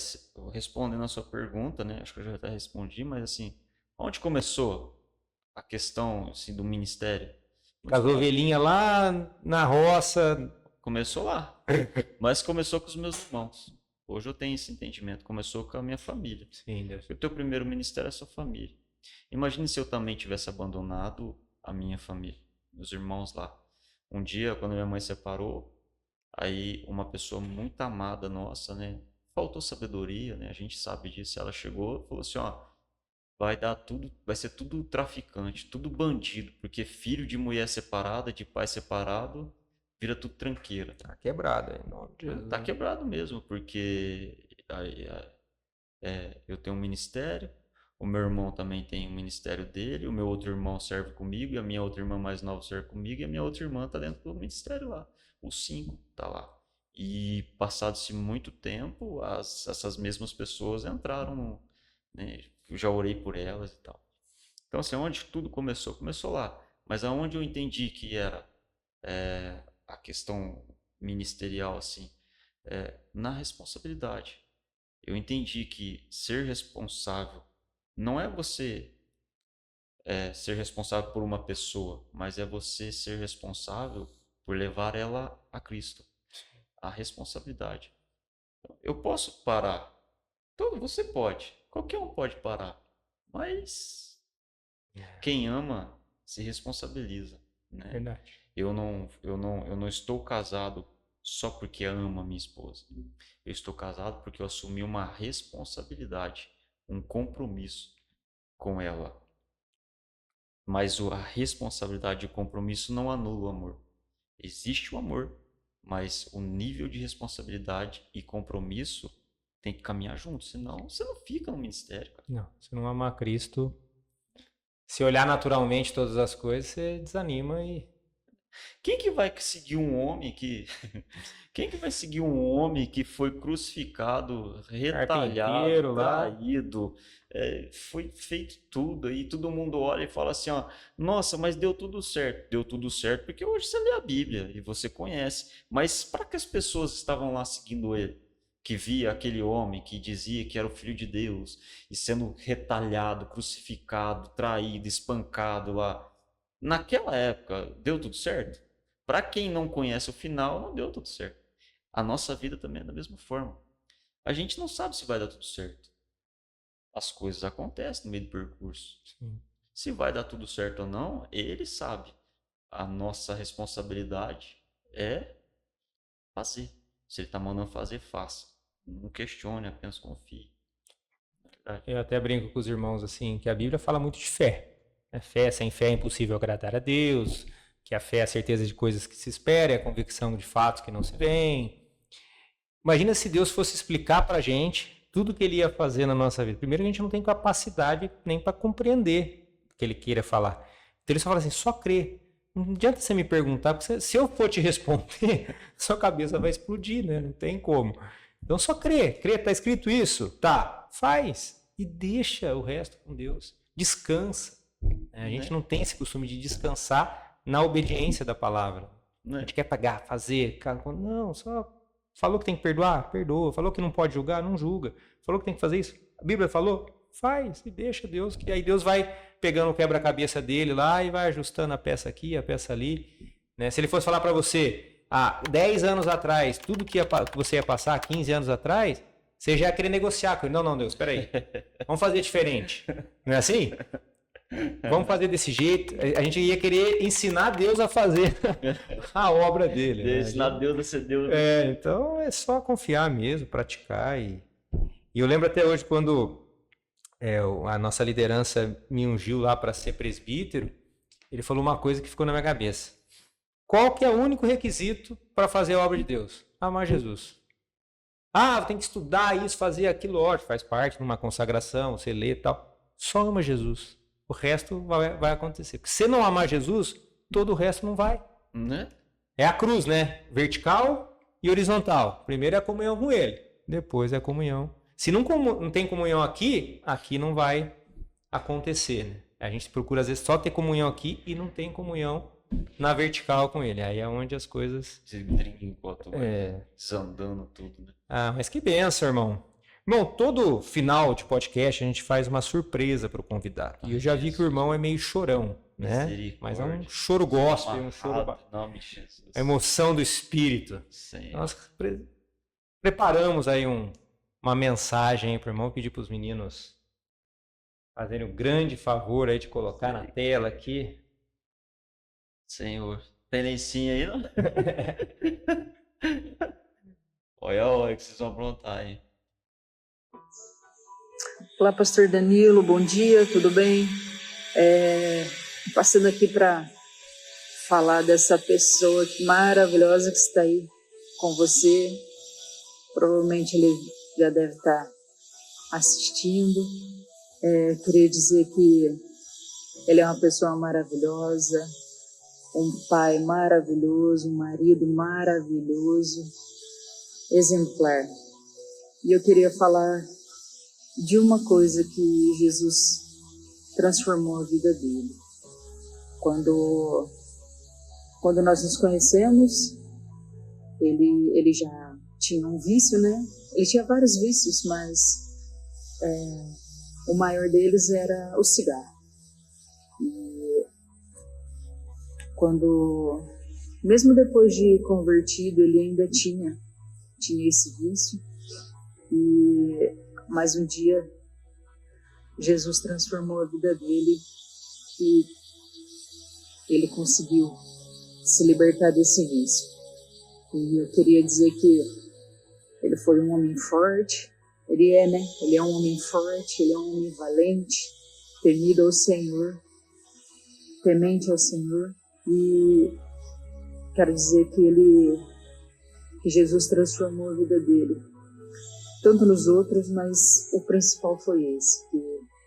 respondendo a sua pergunta, né? Acho que eu já até respondi, mas assim, onde começou a questão assim, do ministério? Com as ovelhinhas lá na roça. Começou lá. Mas começou com os meus irmãos. Hoje eu tenho esse entendimento. Começou com a minha família. Sim, Deus. O teu primeiro ministério é a sua família. Imagine se eu também tivesse abandonado a minha família, meus irmãos lá. Um dia, quando minha mãe separou, aí uma pessoa muito amada nossa, né? Faltou sabedoria, né? A gente sabe disso. Ela chegou e falou assim, ó, vai dar tudo, vai ser tudo traficante, tudo bandido, porque filho de mulher separada, de pai separado, vira tudo tranqueira. Tá quebrado, em nome de Jesus. Tá quebrado mesmo, porque eu tenho um ministério, o meu irmão também tem um ministério dele, o meu outro irmão serve comigo, e a minha outra irmã mais nova serve comigo, e a minha outra irmã tá dentro do ministério lá. Os 5 tá lá. E passado-se muito tempo, essas mesmas pessoas entraram, né? Eu já orei por elas e tal. Então, assim, onde tudo começou? Começou lá. Mas aonde eu entendi que era a questão ministerial, assim, na responsabilidade. Eu entendi que ser responsável não é você ser responsável por uma pessoa, mas é você ser responsável por levar ela a Cristo. A responsabilidade. Eu posso parar. Você pode. Qualquer um pode parar. Mas quem ama se responsabiliza, né? Verdade. Eu não estou casado só porque amo a minha esposa. Eu estou casado porque eu assumi uma responsabilidade, um compromisso com ela. Mas a responsabilidade e o compromisso não anula o amor. Existe o amor, mas o nível de responsabilidade e compromisso tem que caminhar junto, senão você não fica no ministério, cara. Não, se não amar Cristo, se olhar naturalmente todas as coisas, você desanima e... Quem que vai seguir um homem que... Quem que vai seguir um homem que foi crucificado, retalhado, traído, foi feito tudo, e todo mundo olha e fala assim, ó, nossa, mas deu tudo certo. Deu tudo certo porque hoje você lê a Bíblia e você conhece. Mas para que as pessoas estavam lá seguindo ele, que via aquele homem que dizia que era o Filho de Deus, e sendo retalhado, crucificado, traído, espancado lá, naquela época, deu tudo certo? Para quem não conhece o final, não deu tudo certo. A nossa vida também é da mesma forma. A gente não sabe se vai dar tudo certo. As coisas acontecem no meio do percurso. Sim. Se vai dar tudo certo ou não, ele sabe. A nossa responsabilidade é fazer. Se ele está mandando fazer, faça. Não questione, apenas confie. Eu até brinco com os irmãos assim, que a Bíblia fala muito de fé. Fé, sem fé é impossível agradar a Deus, que a fé é a certeza de coisas que se espera, é a convicção de fatos que não se veem. Imagina se Deus fosse explicar para a gente tudo o que Ele ia fazer na nossa vida. Primeiro, a gente não tem capacidade nem para compreender o que Ele queira falar. Então Ele só fala assim, só crê. Não adianta você me perguntar, porque se eu for te responder, sua cabeça vai explodir, né? Não tem como. Então só crê. Crê, está escrito isso? Tá, faz. E deixa o resto com Deus. Descansa. A gente não tem esse costume de descansar na obediência da palavra. A gente quer pagar, fazer. Não, só falou que tem que perdoar? Perdoa. Falou que não pode julgar? Não julga. Falou que tem que fazer isso? A Bíblia falou? Faz e deixa Deus. Que aí Deus vai pegando o quebra-cabeça dele lá e vai ajustando a peça aqui, a peça ali. Né? Se ele fosse falar para você, há 10 anos atrás, tudo que você ia passar 15 anos atrás, você já ia querer negociar com ele. Não, Deus, espera aí. Vamos fazer diferente. Não é assim? Vamos fazer desse jeito. A gente ia querer ensinar Deus a fazer a obra dele. Né? Ensinar Deus a ser Deus. Então é só confiar mesmo, praticar. E eu lembro até hoje quando a nossa liderança me ungiu lá para ser presbítero, ele falou uma coisa que ficou na minha cabeça. Qual que é o único requisito para fazer a obra de Deus? Amar Jesus. Tem que estudar isso, fazer aquilo, ótimo, faz parte de uma consagração, você lê e tal. Só ama Jesus. O resto vai acontecer. Porque se não amar Jesus, todo o resto não vai. Né? É a cruz, né? Vertical e horizontal. Primeiro é a comunhão com ele, depois é a comunhão. Se não tem comunhão aqui não vai acontecer, né? A gente procura às vezes só ter comunhão aqui e não tem comunhão na vertical com ele. Aí é onde as coisas... Desandando tudo, né? Mas que benção, irmão. Irmão, todo final de podcast a gente faz uma surpresa para o convidado. E eu já vi que o irmão é meio chorão, né? Mas é um choro gospel, um choro... A emoção do espírito. Sim. Nós preparamos aí uma mensagem para o irmão, pedir para os meninos fazerem um grande favor aí de colocar na tela aqui. Senhor, tem lencinho aí, não? Olha que vocês vão aprontar aí. Olá, pastor Danilo, bom dia, tudo bem? Passando aqui para falar dessa pessoa maravilhosa que está aí com você. Provavelmente ele já deve estar assistindo. Queria dizer que ele é uma pessoa maravilhosa, um pai maravilhoso, um marido maravilhoso, exemplar. E eu queria falar de uma coisa que Jesus transformou a vida dele. Quando nós nos conhecemos, ele já tinha um vício, né? Ele tinha vários vícios, mas o maior deles era o cigarro. E mesmo depois de convertido, ele ainda tinha esse vício. Mas um dia, Jesus transformou a vida dele e ele conseguiu se libertar desse vício. E eu queria dizer que ele foi um homem forte, ele é, né? Ele é um homem forte, ele é um homem valente, temido ao Senhor, temente ao Senhor. E quero dizer que Jesus transformou a vida dele, tanto nos outros, mas o principal foi esse,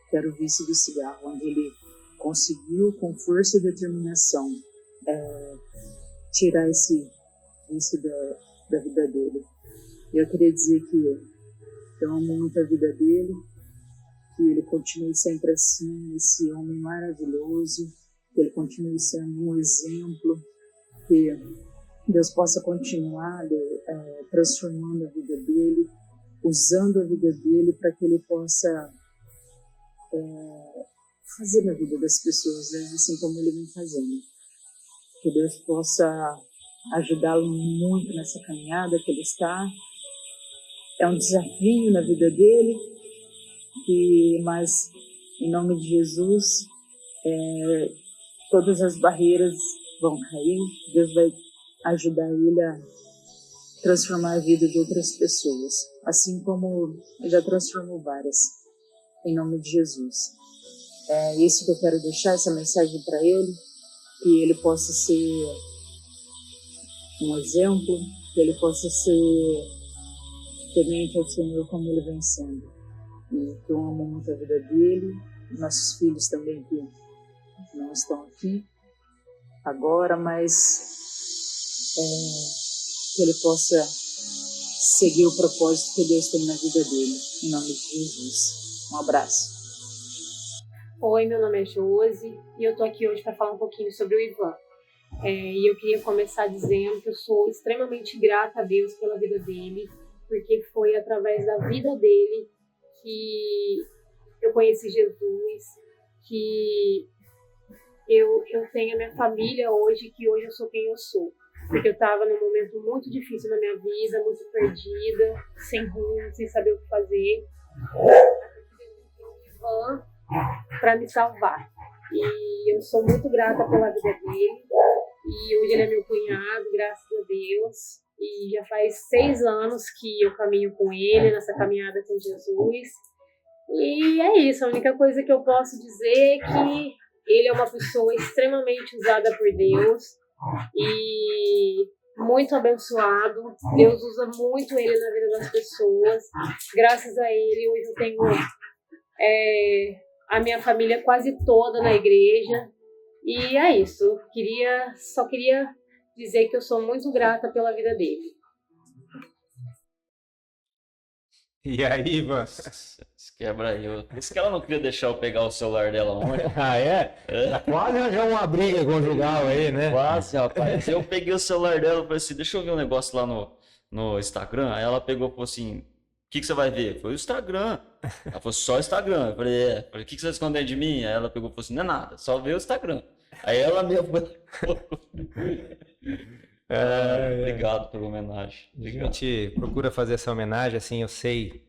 que era o vício do cigarro, onde ele conseguiu, com força e determinação, tirar esse vício da vida dele. E eu queria dizer que eu amo muito a vida dele, que ele continue sempre assim, esse homem maravilhoso, que ele continue sendo um exemplo, que Deus possa continuar transformando a vida dele, usando a vida dele para que ele possa fazer na vida das pessoas, né? Assim como ele vem fazendo. Que Deus possa ajudá-lo muito nessa caminhada que ele está. É um desafio na vida dele, mas em nome de Jesus, todas as barreiras vão cair. Deus vai ajudar ele a transformar a vida de outras pessoas, assim como já transformou várias, em nome de Jesus. É isso que eu quero deixar, essa mensagem para ele, que ele possa ser um exemplo, que ele possa ser temente ao Senhor como ele vem sendo. E que eu amo muito a vida dele, nossos filhos também que não estão aqui agora, mas que ele possa seguir o propósito que Deus tem na vida dele, em nome de Jesus. Um abraço. Oi, meu nome é Josi e eu tô aqui hoje para falar um pouquinho sobre o Ivan. E eu queria começar dizendo que eu sou extremamente grata a Deus pela vida dele, porque foi através da vida dele que eu conheci Jesus, que eu tenho a minha família hoje, que hoje eu sou quem eu sou. porque eu estava num momento muito difícil na minha vida, muito perdida, sem rumo, sem saber o que fazer. O Ivan para me salvar. E eu sou muito grata pela vida dele. E hoje ele é meu cunhado, graças a Deus. E já faz 6 anos que eu caminho com ele, nessa caminhada com Jesus. E é isso, a única coisa que eu posso dizer é que ele é uma pessoa extremamente usada por Deus e muito abençoado. Deus usa muito ele na vida das pessoas. Graças a ele, hoje eu tenho a minha família quase toda na igreja. E é isso, eu só queria dizer que eu sou muito grata pela vida dele. E aí, Ivan? Quebra aí. Por isso que ela não queria deixar eu pegar o celular dela ontem. Ah, é? Tá quase já uma briga conjugal aí, né? Quase, rapaz. Eu peguei o celular dela e falei assim, deixa eu ver um negócio lá no Instagram. Aí ela pegou e falou assim, o que você vai ver? Foi o Instagram. Ela falou, só o Instagram. Eu falei, o que você vai esconder de mim? Aí ela pegou e falou assim, não é nada, só ver o Instagram. Aí ela mesmo... Obrigado pela homenagem. Obrigado. A gente procura fazer essa homenagem, assim, eu sei,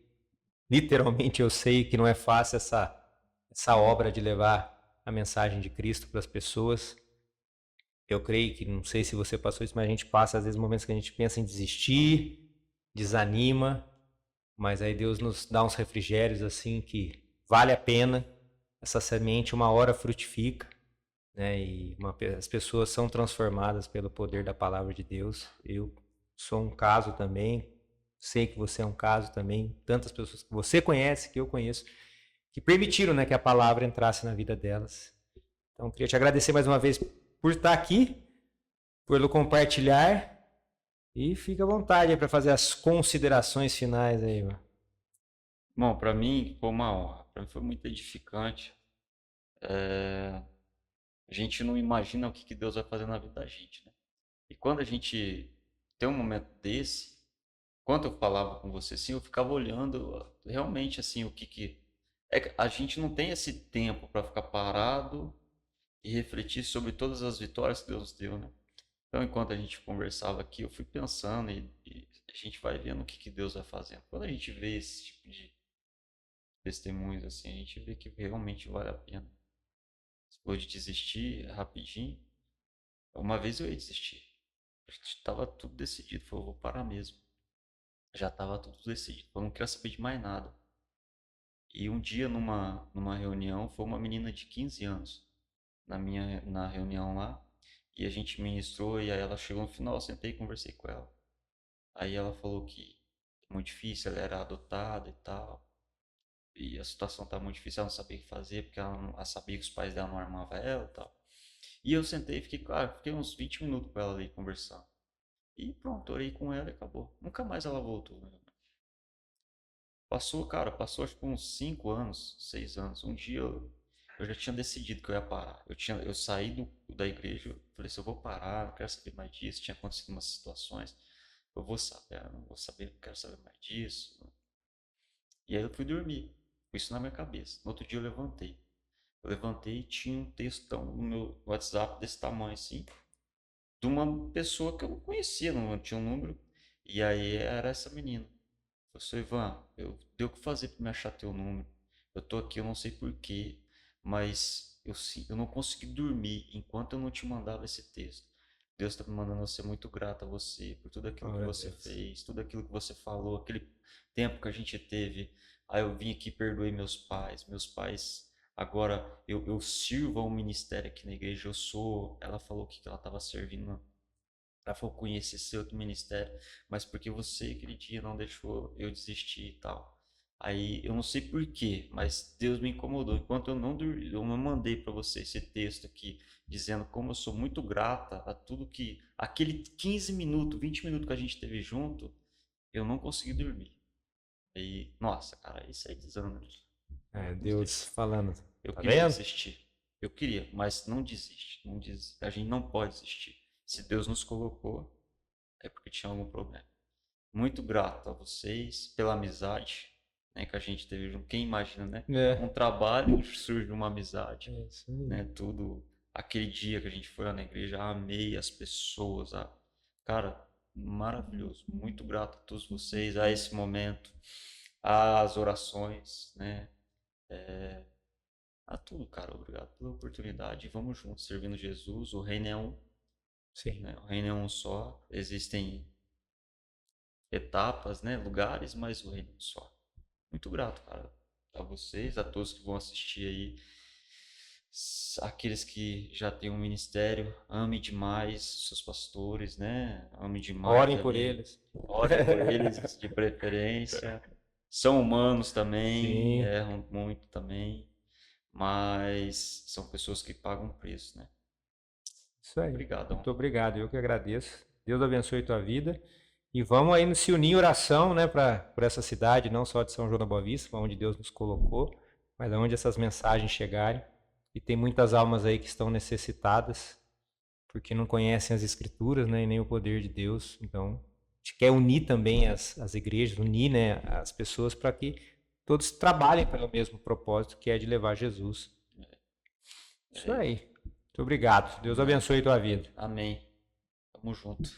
literalmente eu sei que não é fácil essa obra de levar a mensagem de Cristo para as pessoas. Eu creio que, não sei se você passou isso, mas a gente passa às vezes momentos que a gente pensa em desistir, desanima, mas aí Deus nos dá uns refrigérios assim que vale a pena. Essa semente uma hora frutifica, né? E as pessoas são transformadas pelo poder da palavra de Deus. Eu sou um caso também, sei que você é um caso também, tantas pessoas que você conhece, que eu conheço, que permitiram, né, que a palavra entrasse na vida delas. Então, queria te agradecer mais uma vez por estar aqui, por compartilhar, e fica à vontade para fazer as considerações finais aí, mano. Bom, para mim foi uma honra, para mim foi muito edificante. A gente não imagina o que Deus vai fazer na vida da gente, né? E quando a gente tem um momento desse, quando eu falava com você assim, eu ficava olhando realmente assim o que a gente não tem esse tempo para ficar parado e refletir sobre todas as vitórias que Deus deu, né? Então, enquanto a gente conversava aqui, eu fui pensando e a gente vai vendo o que Deus vai fazendo. Quando a gente vê esse tipo de testemunhos assim, a gente vê que realmente vale a pena. Depois de desistir rapidinho, uma vez eu ia desistir. Estava tudo decidido, falei, eu vou parar mesmo. Já estava tudo decidido, eu não queria saber de mais nada. E um dia numa reunião, foi uma menina de 15 anos na reunião lá, e a gente ministrou, e aí ela chegou no final, eu sentei e conversei com ela. Aí ela falou que é muito difícil, ela era adotada e tal, e a situação tá muito difícil, ela não sabia o que fazer, porque ela sabia que os pais dela não armavam ela e tal. E eu sentei e fiquei uns 20 minutos com ela ali conversando. E pronto, orei com ela e acabou. Nunca mais ela voltou. Passou acho que uns 5 anos, 6 anos. Um dia eu já tinha decidido que eu ia parar. Eu saí da igreja, eu falei assim, eu vou parar, não quero saber mais disso. Tinha acontecido umas situações, eu vou saber, não vou saber, não quero saber mais disso. E aí eu fui dormir, com isso na minha cabeça. No outro dia eu levantei. E tinha um textão no meu WhatsApp desse tamanho assim, de uma pessoa que eu não conhecia, não tinha um número. E aí era essa menina. Eu falei, Ivan, eu dei o que fazer para me achar teu número. Eu tô aqui, eu não sei porquê, mas eu não consegui dormir enquanto eu não te mandava esse texto. Deus está me mandando ser muito grato a você por tudo aquilo que você fez, tudo aquilo que você falou, aquele tempo que a gente teve. Aí eu vim aqui, perdoei meus pais. Agora eu sirvo ao ministério aqui na igreja. Ela falou que ela estava servindo. Ela falou, conheci esse outro ministério, mas porque você aquele dia não deixou eu desistir e tal. Aí eu não sei porquê, mas Deus me incomodou. Enquanto eu não dormi, eu não mandei para você esse texto aqui, dizendo como eu sou muito grata a tudo que. Aquele 15 minutos, 20 minutos que a gente teve junto, eu não consegui dormir. E, nossa, cara, isso aí desanda. Deus falando. Eu Tá queria vendo? desistir. Eu queria, mas não desiste. Não desiste. A gente não pode desistir. Se Deus nos colocou, é porque tinha algum problema. Muito grato a vocês pela amizade, né, que a gente teve junto. Quem imagina, né? Um trabalho surge uma amizade. Né? Tudo. Aquele dia que a gente foi lá na igreja, amei as pessoas, Cara, maravilhoso. Muito grato a todos vocês, a esse momento, às orações, né? A tudo, cara. Obrigado pela oportunidade. Vamos juntos, servindo Jesus. O reino é um, Sim. né? O reino é um só. Existem etapas, né? Lugares, mas o reino é um só. Muito grato, cara, a vocês, a todos que vão assistir aí. Aqueles que já têm um ministério, ame demais seus pastores, né? Ame demais Orem por ali. eles. Orem por eles de preferência. São humanos também, Sim. erram muito também, mas são pessoas que pagam preço, né? Isso aí. Obrigadão. Muito obrigado, eu que agradeço. Deus abençoe tua vida. E vamos aí se unir em oração, né, por essa cidade, não só de São João da Boa Vista, onde Deus nos colocou, mas aonde essas mensagens chegarem. E tem muitas almas aí que estão necessitadas, porque não conhecem as Escrituras, né, e nem o poder de Deus. Então, a gente quer unir também as igrejas, unir, né, as pessoas para que todos trabalhem pelo mesmo propósito, que é de levar Jesus. Isso aí. Muito obrigado. Deus abençoe tua vida. Amém. Tamo junto.